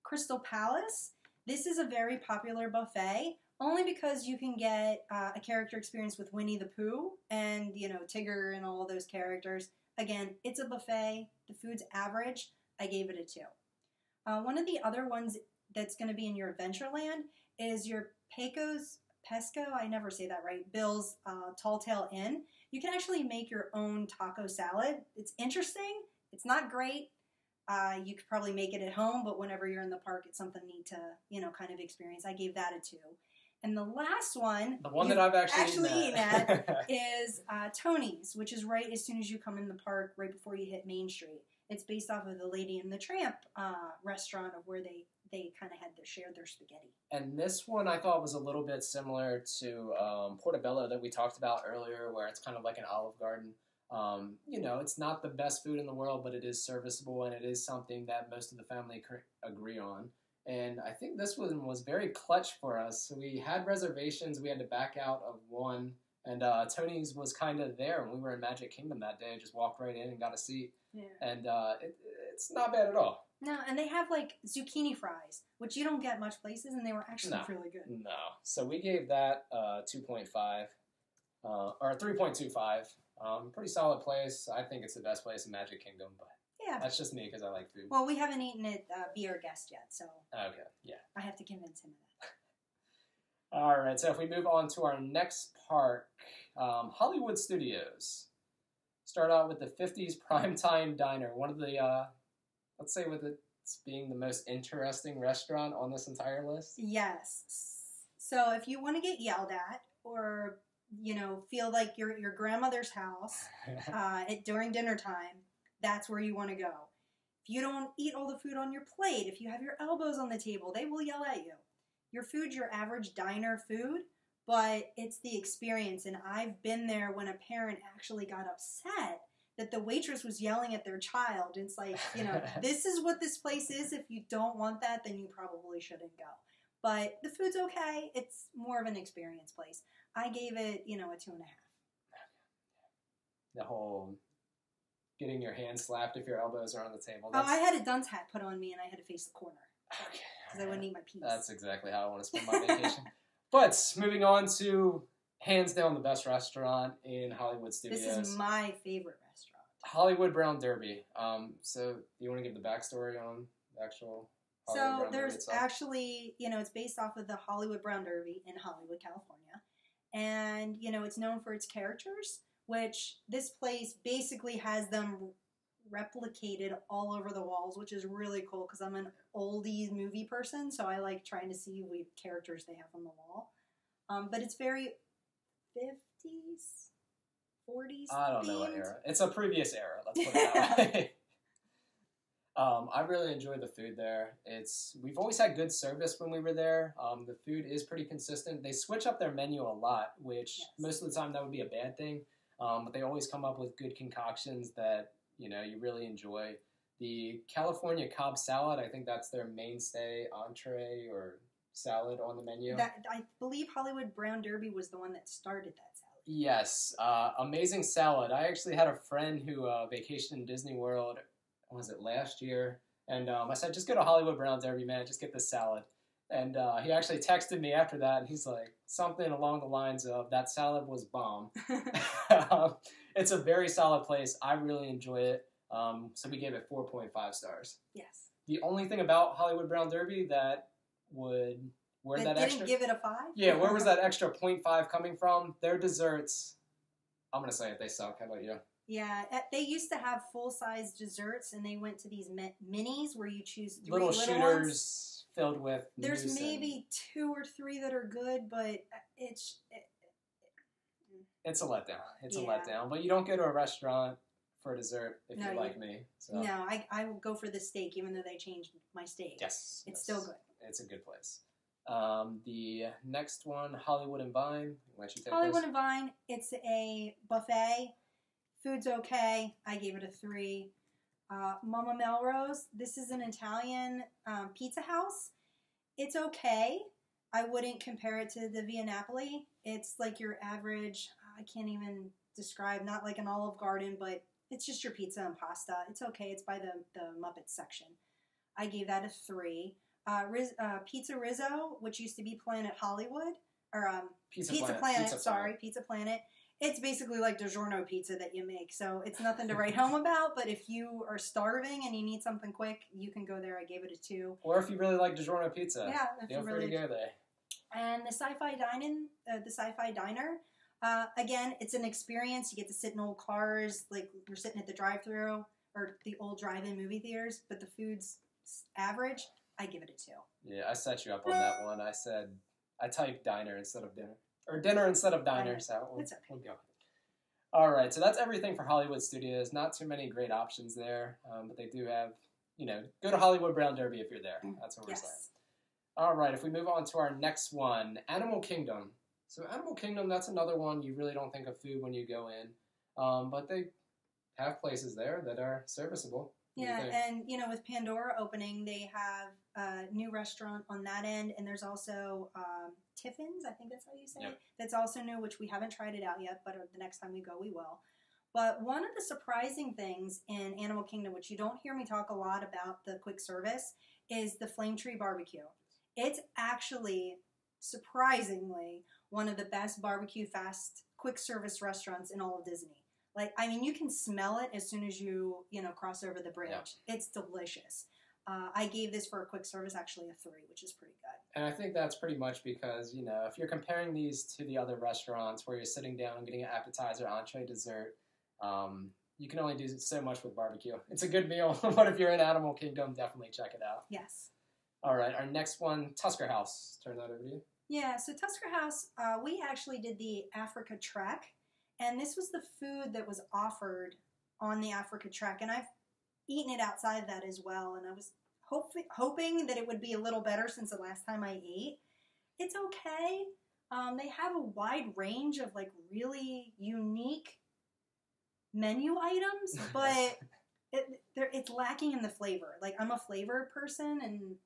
Crystal Palace. This is a very popular buffet, only because you can get a character experience with Winnie the Pooh and, Tigger and all those characters. Again, it's a buffet. The food's average. I gave it a 2. One of the other ones that's going to be in your Adventureland is your Pesco, I never say that right, Bill's Tall Tale Inn. You can actually make your own taco salad. It's interesting. It's not great. You could probably make it at home, but whenever you're in the park, it's something neat to, kind of experience. I gave that a 2. And the last one, the one that I've actually eaten at is Tony's, which is right as soon as you come in the park, right before you hit Main Street. It's based off of the Lady and the Tramp restaurant of where they kind of had shared their spaghetti. And this one I thought was a little bit similar to Portobello that we talked about earlier, where it's kind of like an Olive Garden. It's not the best food in the world, but it is serviceable, and it is something that most of the family agree on. And I think this one was very clutch for us. So we had reservations. We had to back out of one And Tony's was kind of there when we were in Magic Kingdom that day. Just walked right in and got a seat. Yeah. And it's not bad at all. No, and they have like zucchini fries, which you don't get much places, and they were actually really good. No. So we gave that 2.5 or 3.25. Pretty solid place. I think it's the best place in Magic Kingdom, but yeah, that's just me because I like food. Well, we haven't eaten at Biergarten yet, so okay, yeah, I have to convince him of that. All right, so if we move on to our next park, Hollywood Studios. Start out with the 50s Primetime Diner, one of the, let's say with it being the most interesting restaurant on this entire list. Yes. So if you want to get yelled at or, you know, feel like you're at your grandmother's house during dinner time, that's where you want to go. If you don't eat all the food on your plate, if you have your elbows on the table, they will yell at you. Your food's your average diner food, but it's the experience. And I've been there when a parent actually got upset that the waitress was yelling at their child. It's like, you know, this is what this place is. If you don't want that, then you probably shouldn't go. But the food's okay. It's more of an experience place. I gave it, you know, a 2.5. The whole getting your hand slapped if your elbows are on the table. I had a dunce hat put on me and I had to face the corner. Okay. Because I wouldn't eat my piece. That's exactly how I want to spend my vacation. But moving on to hands down the best restaurant in Hollywood Studios. This is my favorite restaurant. Hollywood Brown Derby. So do you want to give the backstory on the actual Hollywood Brown there's Derby itself? actually, you know, it's based off of the Hollywood Brown Derby in Hollywood, California. And, you know, it's known for its characters, which this place basically has them replicated all over the walls, which is really cool because I'm an oldies movie person, so I like trying to see what characters they have on the wall. But it's very 50s, 40s I don't know what themed. era. It's a previous era, let's put it that way. I really enjoy the food there. We've always had good service when we were there. The food is pretty consistent. They switch up their menu a lot, which most of the time that would be a bad thing. But they always come up with good concoctions that, you know, you really enjoy. The California Cobb salad, I think that's their mainstay entree or salad on the menu. I believe Hollywood Brown Derby was the one that started that salad. Yes, amazing salad. I actually had a friend who vacationed in Disney World, was it last year? And I said, just go to Hollywood Brown Derby, man, just get the salad. And he actually texted me after that, and he's like, something along the lines of, that salad was bomb. It's a very solid place. I really enjoy it. So we gave it 4.5 stars. Yes. The only thing about Hollywood Brown Derby that would... Where that didn't give it a 5? Yeah, where was that extra 0.5 coming from? Their desserts, I'm going to say it, they suck. How about you? Yeah, they used to have full-size desserts, and they went to these minis where you choose 3 little shooters ones. Filled with There's maybe 2 or 3 that are good, but it's a letdown. It's a letdown. But you don't go to a restaurant for dessert if you're like me. So. No, I will go for the steak, even though they changed my steak. Yes. It's still good. It's a good place. The next one, Hollywood and Vine. Why don't you take Hollywood this? and Vine, it's a buffet. Food's okay. I gave it a 3. Mama Melrose, this is an Italian pizza house. It's okay. I wouldn't compare it to the Via Napoli. It's like your average, I can't even describe, not like an Olive Garden, but it's just your pizza and pasta. It's okay. It's by the Muppets section. I gave that a 3. Pizza Rizzo, which used to be Planet Hollywood, or Pizza Planet. It's basically like DiGiorno pizza that you make, so it's nothing to write home about, but if you are starving and you need something quick, you can go there. I gave it a 2. Or if you really like DiGiorno pizza, feel free to go there. And the Sci-Fi Diner, again, it's an experience. You get to sit in old cars, like we're sitting at the drive-thru, or the old drive-in movie theaters, but the food's average. I give it a 2. Yeah, I set you up on that one. I said, I typed diner instead of dinner. Or dinner instead of diner, so we'll go. All right, so that's everything for Hollywood Studios. Not too many great options there, but they do have, you know, go to Hollywood Brown Derby if you're there. That's what we're saying. All right, if we move on to our next one, Animal Kingdom. So Animal Kingdom, that's another one you really don't think of food when you go in, but they have places there that are serviceable. Yeah, and with Pandora opening, they have a new restaurant on that end, and there's also Tiffin's, I think that's how you say it. That's also new, which we haven't tried it out yet, but the next time we go, we will. But one of the surprising things in Animal Kingdom, which you don't hear me talk a lot about the quick service, is the Flame Tree Barbecue. It's actually, surprisingly, one of the best barbecue fast quick service restaurants in all of Disney. Like, I mean, you can smell it as soon as you cross over the bridge. Yeah. It's delicious. I gave this for a quick service actually a 3, which is pretty good. And I think that's pretty much because, if you're comparing these to the other restaurants where you're sitting down and getting an appetizer, entree, dessert, you can only do so much with barbecue. It's a good meal, but if you're in Animal Kingdom, definitely check it out. Yes. All right, our next one, Tusker House. Turn that over to you. Yeah, so Tusker House, we actually did the Africa Trek, and this was the food that was offered on the Africa Trek, and I've eaten it outside of that as well, and I was hoping that it would be a little better since the last time I ate. It's okay. They have a wide range of, like, really unique menu items, but it's lacking in the flavor. Like, I'm a flavor person, and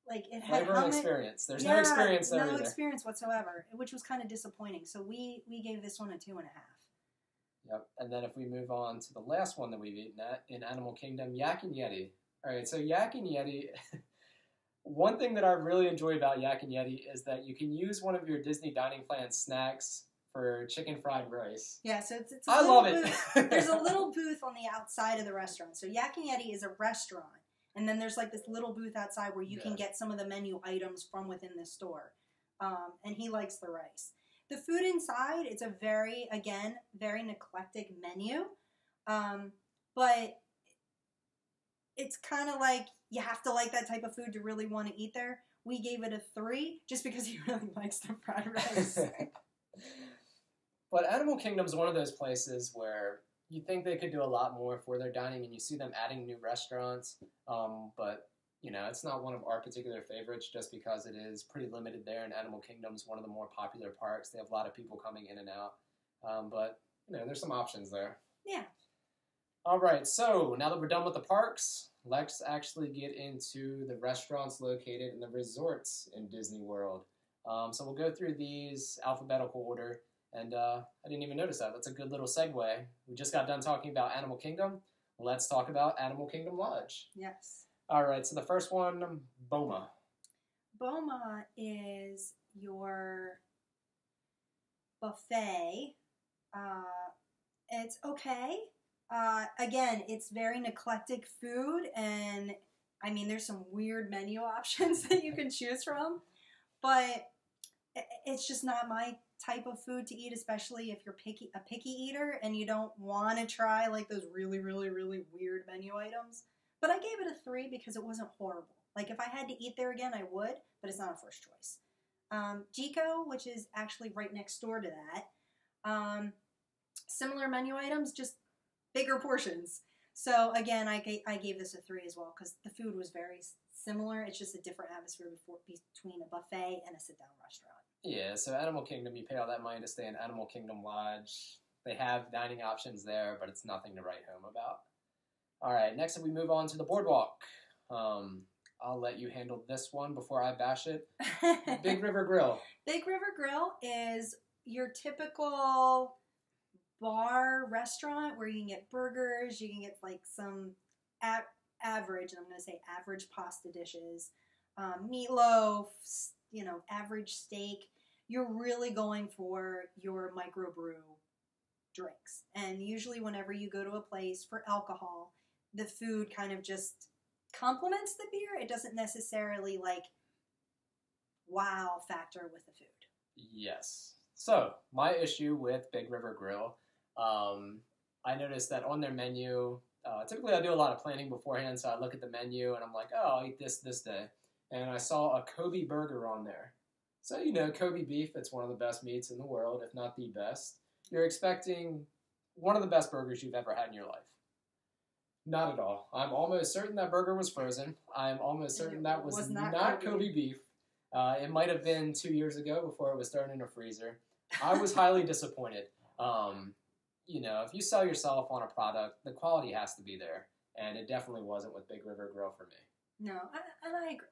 it had flavor and experience. There's no experience there. No experience whatsoever, which was kind of disappointing. So we gave this one a 2.5. Yep. And then if we move on to the last one that we've eaten at in Animal Kingdom, Yak and Yeti. All right, so Yak and Yeti. One thing that I really enjoy about Yak and Yeti is that you can use one of your Disney Dining Plan snacks for chicken fried rice. Yeah, so it's I love it. There's a little booth on the outside of the restaurant. So Yak and Yeti is a restaurant. And then there's like this little booth outside where you can get some of the menu items from within the store. And he likes the rice. The food inside, it's a very eclectic menu. But it's kind of like you have to like that type of food to really want to eat there. We gave it a 3 just because he really likes the fried rice. But Animal Kingdom's one of those places where you think they could do a lot more for their dining, and you see them adding new restaurants. But, it's not one of our particular favorites just because it is pretty limited there, and Animal Kingdom's one of the more popular parks. They have a lot of people coming in and out. But, there's some options there. Yeah. All right, so now that we're done with the parks, let's actually get into the restaurants located in the resorts in Disney World. So we'll go through these alphabetical order. And I didn't even notice that. That's a good little segue. We just got done talking about Animal Kingdom. Let's talk about Animal Kingdom Lodge. Yes. All right, so the first one, Boma. Boma is your buffet. It's okay. Again, it's very eclectic food, and I mean, there's some weird menu options that you can choose from, but it's just not my type of food to eat, especially if you're a picky eater and you don't want to try like those really, really, really weird menu items. But I gave it a 3 because it wasn't horrible. Like, if I had to eat there again, I would, but it's not a first choice. Jico, which is actually right next door to that. Similar menu items, just bigger portions. So again, I gave this a 3 as well because the food was very similar. It's just a different atmosphere between a buffet and a sit-down restaurant. Yeah, so Animal Kingdom, you pay all that money to stay in Animal Kingdom Lodge. They have dining options there, but it's nothing to write home about. All right, next we move on to the Boardwalk. I'll let you handle this one before I bash it. Big River Grill. Big River Grill is your typical bar restaurant where you can get burgers, you can get like some average, and I'm going to say average pasta dishes, meatloaf, average steak. You're really going for your microbrew drinks. And usually whenever you go to a place for alcohol, the food kind of just complements the beer. It doesn't necessarily wow factor with the food. Yes. So my issue with Big River Grill, I noticed that on their menu, typically I do a lot of planning beforehand, so I look at the menu and I'm like, oh, I'll eat this day. And I saw a Kobe burger on there. So, Kobe beef, it's one of the best meats in the world, if not the best. You're expecting one of the best burgers you've ever had in your life. Not at all. I'm almost certain that burger was frozen. I'm almost certain that was not Kobe beef. It might have been 2 years ago before it was thrown in a freezer. I was highly disappointed. If you sell yourself on a product, the quality has to be there. and it definitely wasn't with Big River Grill for me. No,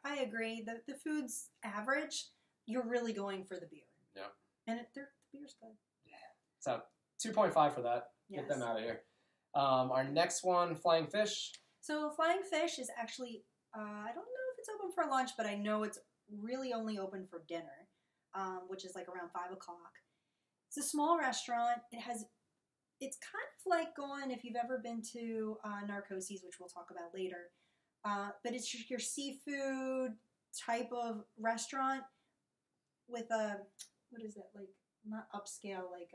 I agree. The food's average. You're really going for the beer. Yeah. And the beer's good. Yeah. So 2.5 for that. Yes. Get them out of here. Our next one, Flying Fish. So Flying Fish is actually, I don't know if it's open for lunch, but I know it's really only open for dinner, which is like around 5 o'clock. It's a small restaurant. It's kind of like going, if you've ever been to Narcosis, which we'll talk about later, but it's your seafood type of restaurant with what is it, like, not upscale, like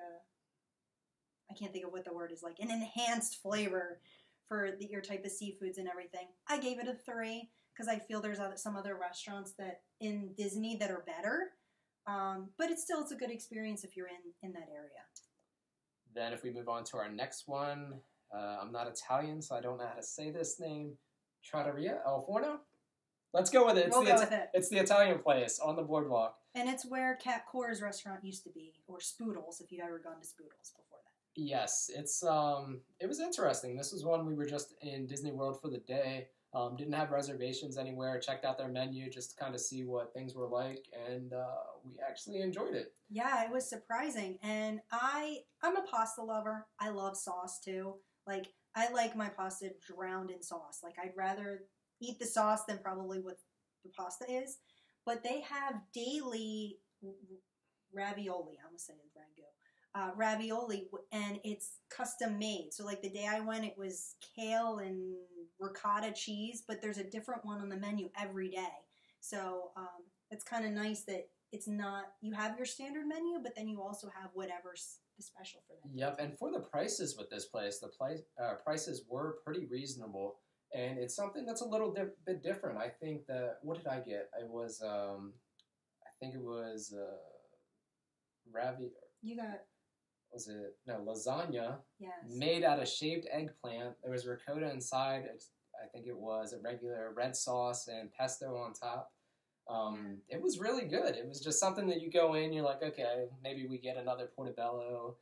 I can't think of what the word is, like an enhanced flavor for your type of seafoods and everything. I gave it a 3 because I feel there's some other restaurants that in Disney that are better, but it's a good experience if you're in that area. Then if we move on to our next one, I'm not Italian, so I don't know how to say this name. Trattoria El Forno? Let's go with it. We'll go with it. It's the Italian place on the boardwalk. And it's where Cat Core's restaurant used to be, or Spoodles, if you've ever gone to Spoodles before that. Yes, it was interesting. This was one we were just in Disney World for the day. Didn't have reservations anywhere. Checked out their menu just to kind of see what things were like, and we actually enjoyed it. Yeah, it was surprising. And I'm a pasta lover. I love sauce too. Like, I like my pasta drowned in sauce. Like, I'd rather eat the sauce than probably what the pasta is. But they have daily ravioli. I'm gonna say ragu. Ravioli, and it's custom made. So like the day I went, it was kale and ricotta cheese, but there's a different one on the menu every day. So it's kind of nice that it's not, you have your standard menu, but then you also have whatever's the special for them. Yep, and for the prices with this place, the prices were pretty reasonable, and it's something that's a little bit different. I think that, what did I get? It was, I think it was You got... lasagna. Yes. Made out of shaved eggplant. There was ricotta inside. I think it was a regular red sauce and pesto on top. It was really good. It was just something that you go in, you're like, okay, maybe we get another Portobello,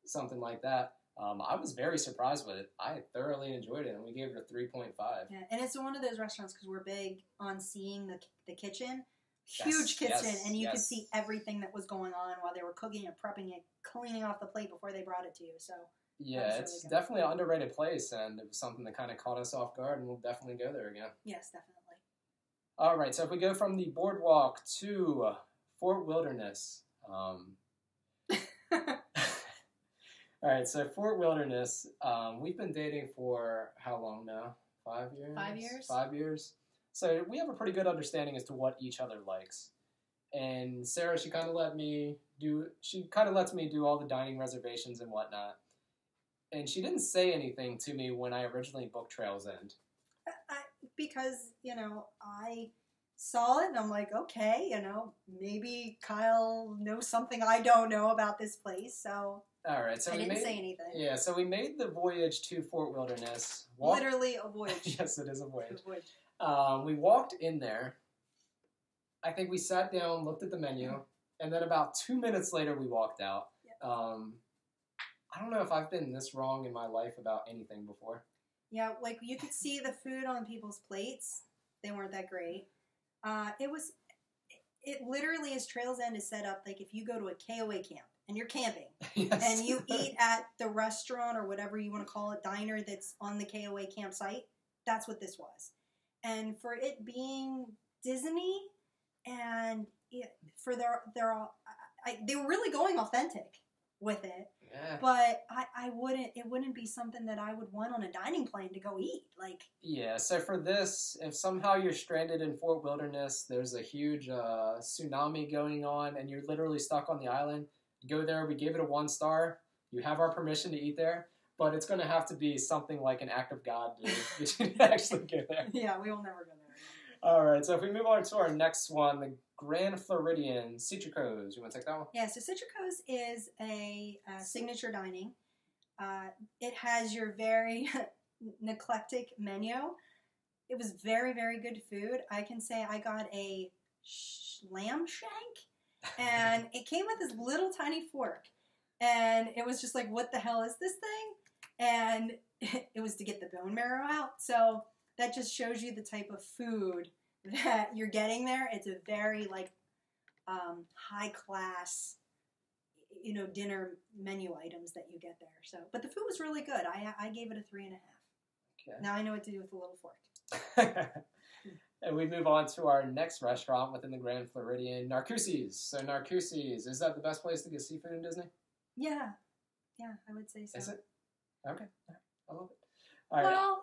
something like that. I was very surprised with it. I thoroughly enjoyed it, and we gave it a 3.5. Yeah, and it's one of those restaurants because we're big on seeing the kitchen. Huge kitchen, and you could see everything that was going on while they were cooking it, prepping it, cleaning off the plate before they brought it to you. So yeah, it's really definitely an underrated place, and it was something that kind of caught us off guard, and we'll definitely go there again. Yes, definitely. All right, so if we go from the boardwalk to Fort Wilderness. All right, so Fort Wilderness, we've been dating for how long now? 5 years? 5 years. 5 years. So we have a pretty good understanding as to what each other likes. And Sarah, she kind of lets me do all the dining reservations and whatnot. And she didn't say anything to me when I originally booked Trails End. Because, I saw it and I'm like, okay, maybe Kyle knows something I don't know about this place, so... All right, so I didn't say anything. Yeah, so we made the voyage to Fort Wilderness. Literally a voyage. Yes, it is a voyage. We walked in there. I think we sat down, looked at the menu, and then about 2 minutes later we walked out. Yep. I don't know if I've been this wrong in my life about anything before. Yeah, like you could see the food on people's plates. They weren't that great. It literally, as Trails End is set up, like if you go to a KOA camp and you're camping Yes. and you eat at the restaurant or whatever you want to call it, diner that's on the KOA campsite, that's what this was. And for it being Disney and they were really going authentic with it. Yeah. But it wouldn't be something that I would want on a dining plane to go eat. Like, yeah, so for this, if somehow you're stranded in Fort Wilderness, there's a huge tsunami going on, and you're literally stuck on the island, you go there, we gave it a 1 star, you have our permission to eat there, but it's going to have to be something like an act of God to actually get there. Yeah, we will never go there. All right, so if we move on to our next one, the Grand Floridian Citrico's. You want to take that one? Yeah, so Citrico's is a signature dining. It has your very eclectic menu. It was very, very good food. I can say I got a lamb shank, and it came with this little tiny fork. And it was just like, what the hell is this thing? And it was to get the bone marrow out. So that just shows you the type of food that you're getting there. It's a very like high class, dinner menu items that you get there. So, but the food was really good. I gave it a 3.5. Okay. Now I know what to do with the little fork. And we move on to our next restaurant within the Grand Floridian, Narcoossee's. So Narcoossee's, is that the best place to get seafood in Disney? Yeah, I would say so. Is it? Okay, I love it. All right. Well,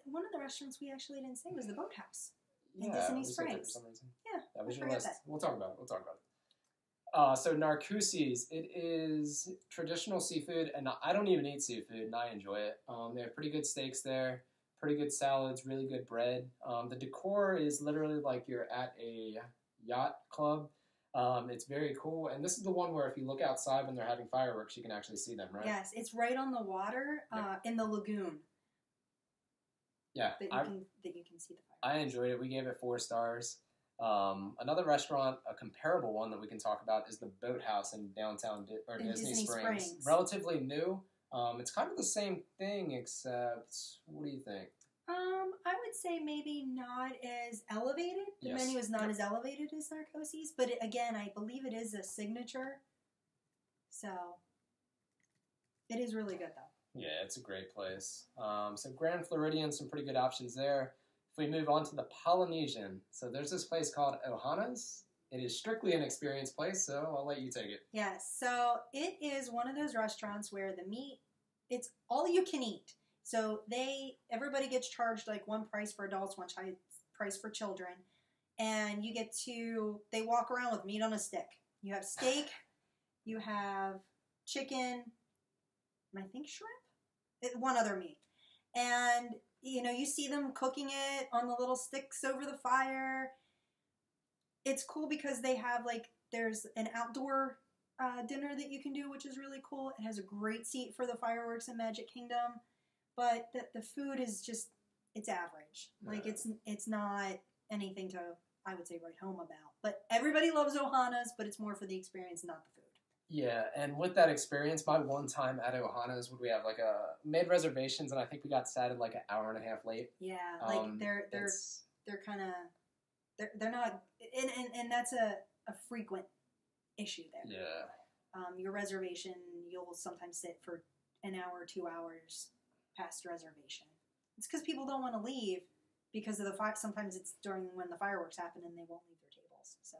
one of the restaurants we actually didn't say was the Boathouse in Disney Springs. For some reason. Yeah, that was I your forgot list. that. We'll talk about it. So Narcoossee's, it is traditional seafood, and I don't even eat seafood, and I enjoy it. They have pretty good steaks there, pretty good salads, really good bread. The decor is literally like you're at a yacht club. It's very cool, and this is the one where if you look outside when they're having fireworks, you can actually see them, right? Yes, it's right on the water in the lagoon. Yeah, that you can see the fireworks. I enjoyed it. We gave it 4 stars. Another restaurant, a comparable one that we can talk about, is the Boathouse in downtown Disney Springs. Relatively new. It's kind of the same thing, except what do you think? I would say maybe not as elevated. The menu is not as elevated as Narcoossee's, but again, I believe it is a signature. So it is really good, though. Yeah, it's a great place. So Grand Floridian, some pretty good options there. If we move on to the Polynesian, so there's this place called Ohana's. It is strictly an experience place, so I'll let you take it. Yes, so it is one of those restaurants where the meat, it's all you can eat. So everybody gets charged like one price for adults, one price for children, and they walk around with meat on a stick. You have steak, you have chicken, and I think shrimp, one other meat. And, you see them cooking it on the little sticks over the fire. It's cool because they have there's an outdoor dinner that you can do, which is really cool. It has a great seat for the fireworks in Magic Kingdom. But the food is just, it's average. It's not anything to, I would say, write home about. But everybody loves Ohana's, but it's more for the experience, not the food. Yeah, and with that experience, my one time at Ohana's, we made reservations, and I think we got sat at an hour and a half late. Yeah, they're kind of, they're not, and that's a frequent issue there. Yeah. Your reservation, you'll sometimes sit for an hour or 2 hours past reservation. It's because people don't want to leave because of the fire. Sometimes it's during when the fireworks happen and they won't leave their tables. So.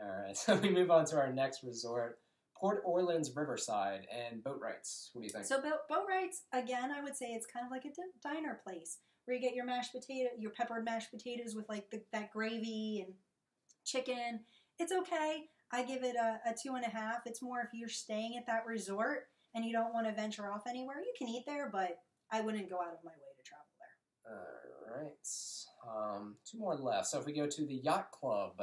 All right, so we move on to our next resort, Port Orleans Riverside and Boat Rights. What do you think? So Boat Rights, again, I would say it's kind of like a diner place where you get your your peppered mashed potatoes with that gravy and chicken. It's okay. I give it a 2.5. It's more if you're staying at that resort and you don't want to venture off anywhere, you can eat there, but I wouldn't go out of my way to travel there. All right. 2 more left. So if we go to the Yacht Club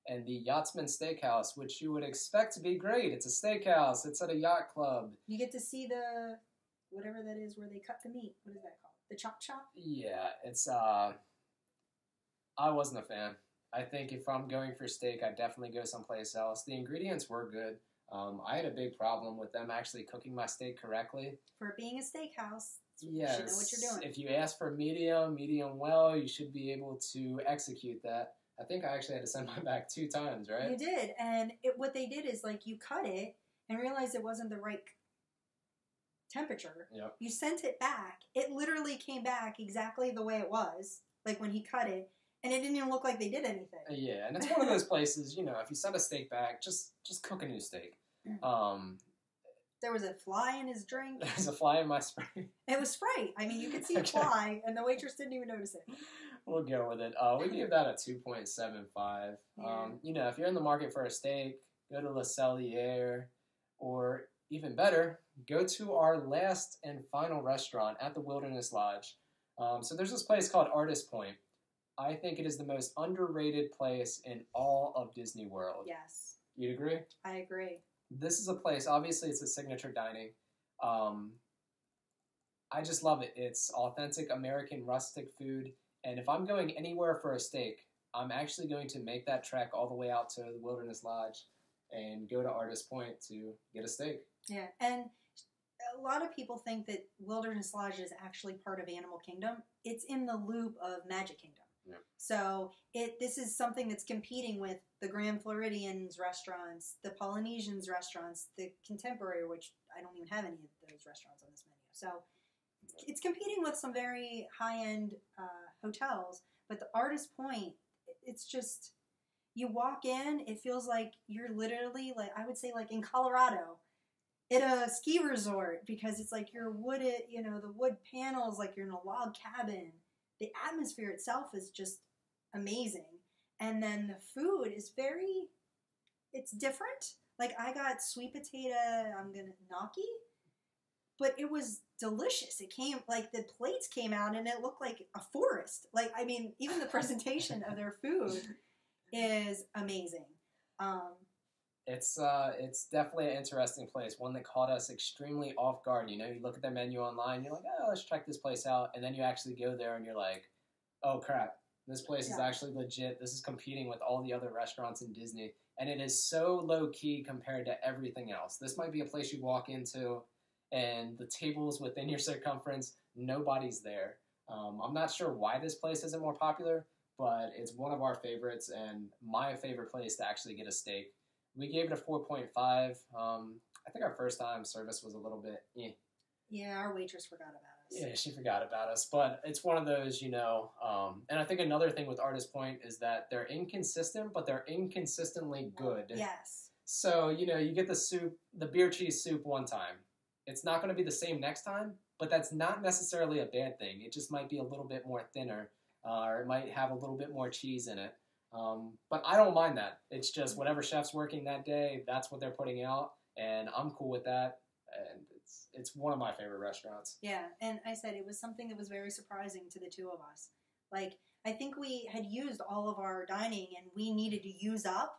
and the Yachtsman Steakhouse, which you would expect to be great. It's a steakhouse. It's at a yacht club. You get to see the, whatever that is, where they cut the meat. What is that called? The chop chop? Yeah, it's, I wasn't a fan. I think if I'm going for steak, I'd definitely go someplace else. The ingredients were good. I had a big problem with them actually cooking my steak correctly. For it being a steakhouse, yes, you should know what you're doing. If you ask for medium well, you should be able to execute that. I think I actually had to send mine back 2 times, right? You did, and what they did is you cut it and realized it wasn't the right temperature. Yep. You sent it back. It literally came back exactly the way it was, when he cut it. And it didn't even look like they did anything. Yeah, and it's one of those places, if you send a steak back, just cook a new steak. There was a fly in his drink. There was a fly in my Sprite. It was Sprite. I mean, you could see a fly, and the waitress didn't even notice it. We'll go with it. We gave that a 2.75. Yeah. If you're in the market for a steak, go to Cellier, or even better, go to our last and final restaurant at the Wilderness Lodge. So there's this place called Artist Point. I think it is the most underrated place in all of Disney World. Yes. You'd agree? I agree. This is a place, obviously it's a signature dining. I just love it. It's authentic American rustic food. And if I'm going anywhere for a steak, I'm actually going to make that trek all the way out to the Wilderness Lodge and go to Artist Point to get a steak. Yeah, and a lot of people think that Wilderness Lodge is actually part of Animal Kingdom. It's in the loop of Magic Kingdom. Yeah. So this is something that's competing with the Grand Floridian's restaurants, the Polynesian's restaurants, the Contemporary, which I don't even have any of those restaurants on this menu. So it's competing with some very high-end hotels. But the Artist Point, it's just, you walk in, it feels like you're literally, like I would say, like in Colorado, at a ski resort, because it's like you're wooded, the wood panels, like you're in a log cabin. The atmosphere itself is just amazing. And then the food is it's different. Like I got sweet potato, gnocchi, but it was delicious. It came, like the plates came out and it looked like a forest. Like, I mean, even the presentation of their food is amazing. It's definitely an interesting place, one that caught us extremely off guard. You look at the menu online, you're like, oh, let's check this place out, and then you actually go there and you're like, oh crap, this place is actually legit. This is competing with all the other restaurants in Disney, and it is so low-key compared to everything else. This might be a place you walk into, and the tables within your circumference, nobody's there. I'm not sure why this place isn't more popular, but it's one of our favorites, and my favorite place to actually get a steak. We gave it a 4.5. I think our first time service was a little bit Yeah, our waitress forgot about us. Yeah, she forgot about us. But it's one of those, and I think another thing with Artist Point is that they're inconsistent, but they're inconsistently good. Yes. So, you get the soup, the beer cheese soup one time. It's not going to be the same next time, but that's not necessarily a bad thing. It just might be a little bit more thinner, or it might have a little bit more cheese in it. But I don't mind that. It's just whatever chef's working that day, that's what they're putting out, and I'm cool with that. And it's one of my favorite restaurants. Yeah, and I said it was something that was very surprising to the two of us. Like, I think we had used all of our dining, and we needed to use up.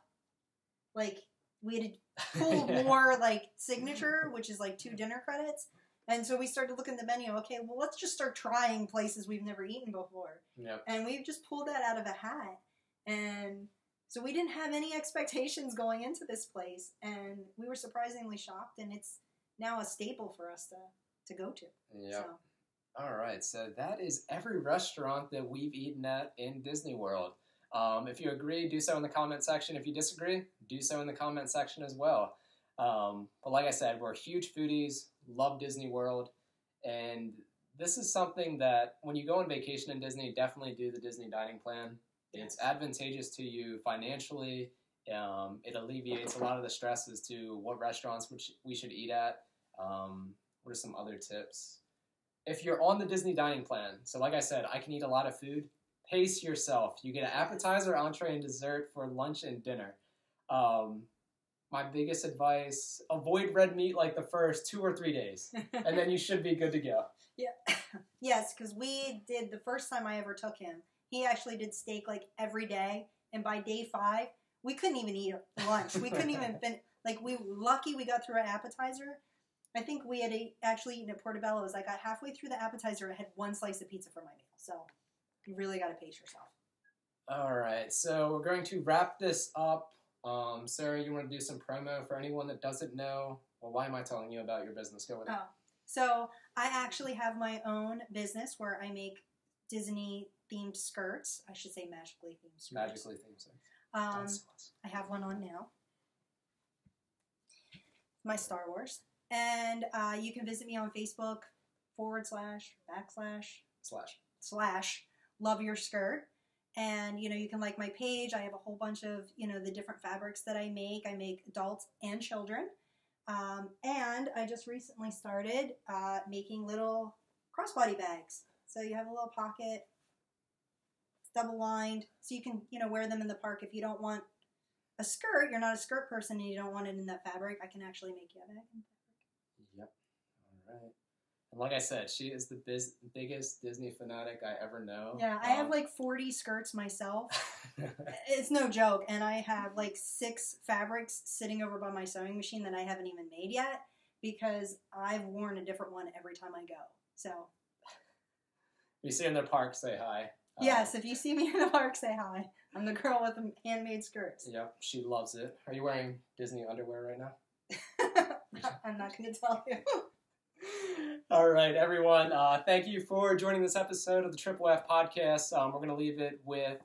Like, we had to pull more, like, signature, which is like 2 dinner credits. And so we started looking at the menu. Okay, well, let's just start trying places we've never eaten before. Yep. And we just pulled that out of a hat. And so we didn't have any expectations going into this place. And we were surprisingly shocked. And it's now a staple for us to go to. Yeah. So. All right. So that is every restaurant that we've eaten at in Disney World. If you agree, do so in the comment section. If you disagree, do so in the comment section as well. But like I said, we're huge foodies, love Disney World. And this is something that when you go on vacation in Disney, definitely do the Disney dining plan. It's advantageous to you financially. It alleviates a lot of the stress as to what restaurants we should eat at. What are some other tips? If you're on the Disney dining plan, so like I said, I can eat a lot of food. Pace yourself. You get an appetizer, entree, and dessert for lunch and dinner. My biggest advice, avoid red meat like the first 2 or 3 days, and then you should be good to go. Yeah. Yes, because we did, the first time I ever took him, he actually did steak like every day, and by day 5, we couldn't even eat lunch. We couldn't even finish. Like, lucky we got through an appetizer. I think we had actually eaten at Portobello. I got halfway through the appetizer, I had 1 slice of pizza for my meal. So you really got to pace yourself. All right, so we're going to wrap this up. Sarah, you want to do some promo for anyone that doesn't know? Well, why am I telling you about your business? Go with it. Oh, so I actually have my own business where I make Disney-themed skirts. I should say magically themed skirts. Magically themed skirts. I have one on now. My Star Wars. And you can visit me on Facebook / Love Your Skirt. And, you can like my page. I have a whole bunch of, the different fabrics that I make. I make adults and children. And I just recently started making little crossbody bags. So you have a little pocket. It's double lined. So you can, wear them in the park. If you don't want a skirt, you're not a skirt person and you don't want it in that fabric, I can actually make you a bag in fabric. Yep. All right. And like I said, she is the biggest Disney fanatic I ever know. Yeah, I have like 40 skirts myself. It's no joke. And I have like 6 fabrics sitting over by my sewing machine that I haven't even made yet because I've worn a different one every time I go. So. If you see her in the park, say hi. Yes, if you see me in the park, say hi. I'm the girl with the handmade skirts. Yep, she loves it. Are you wearing Disney underwear right now? I'm not going to tell you. All right, everyone. Thank you for joining this episode of the TripleF podcast. We're going to leave it with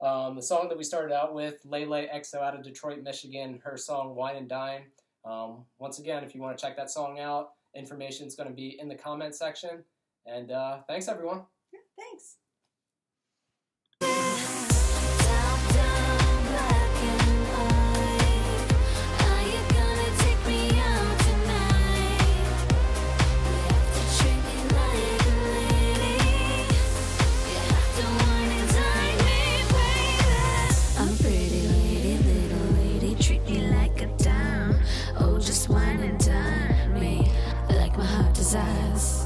the song that we started out with, LeLe XO out of Detroit, Michigan, her song Wine and Dine. Once again, if you want to check that song out, information is going to be in the comment section. And thanks, everyone. Yeah, thanks. Wine and dine me like my heart desires.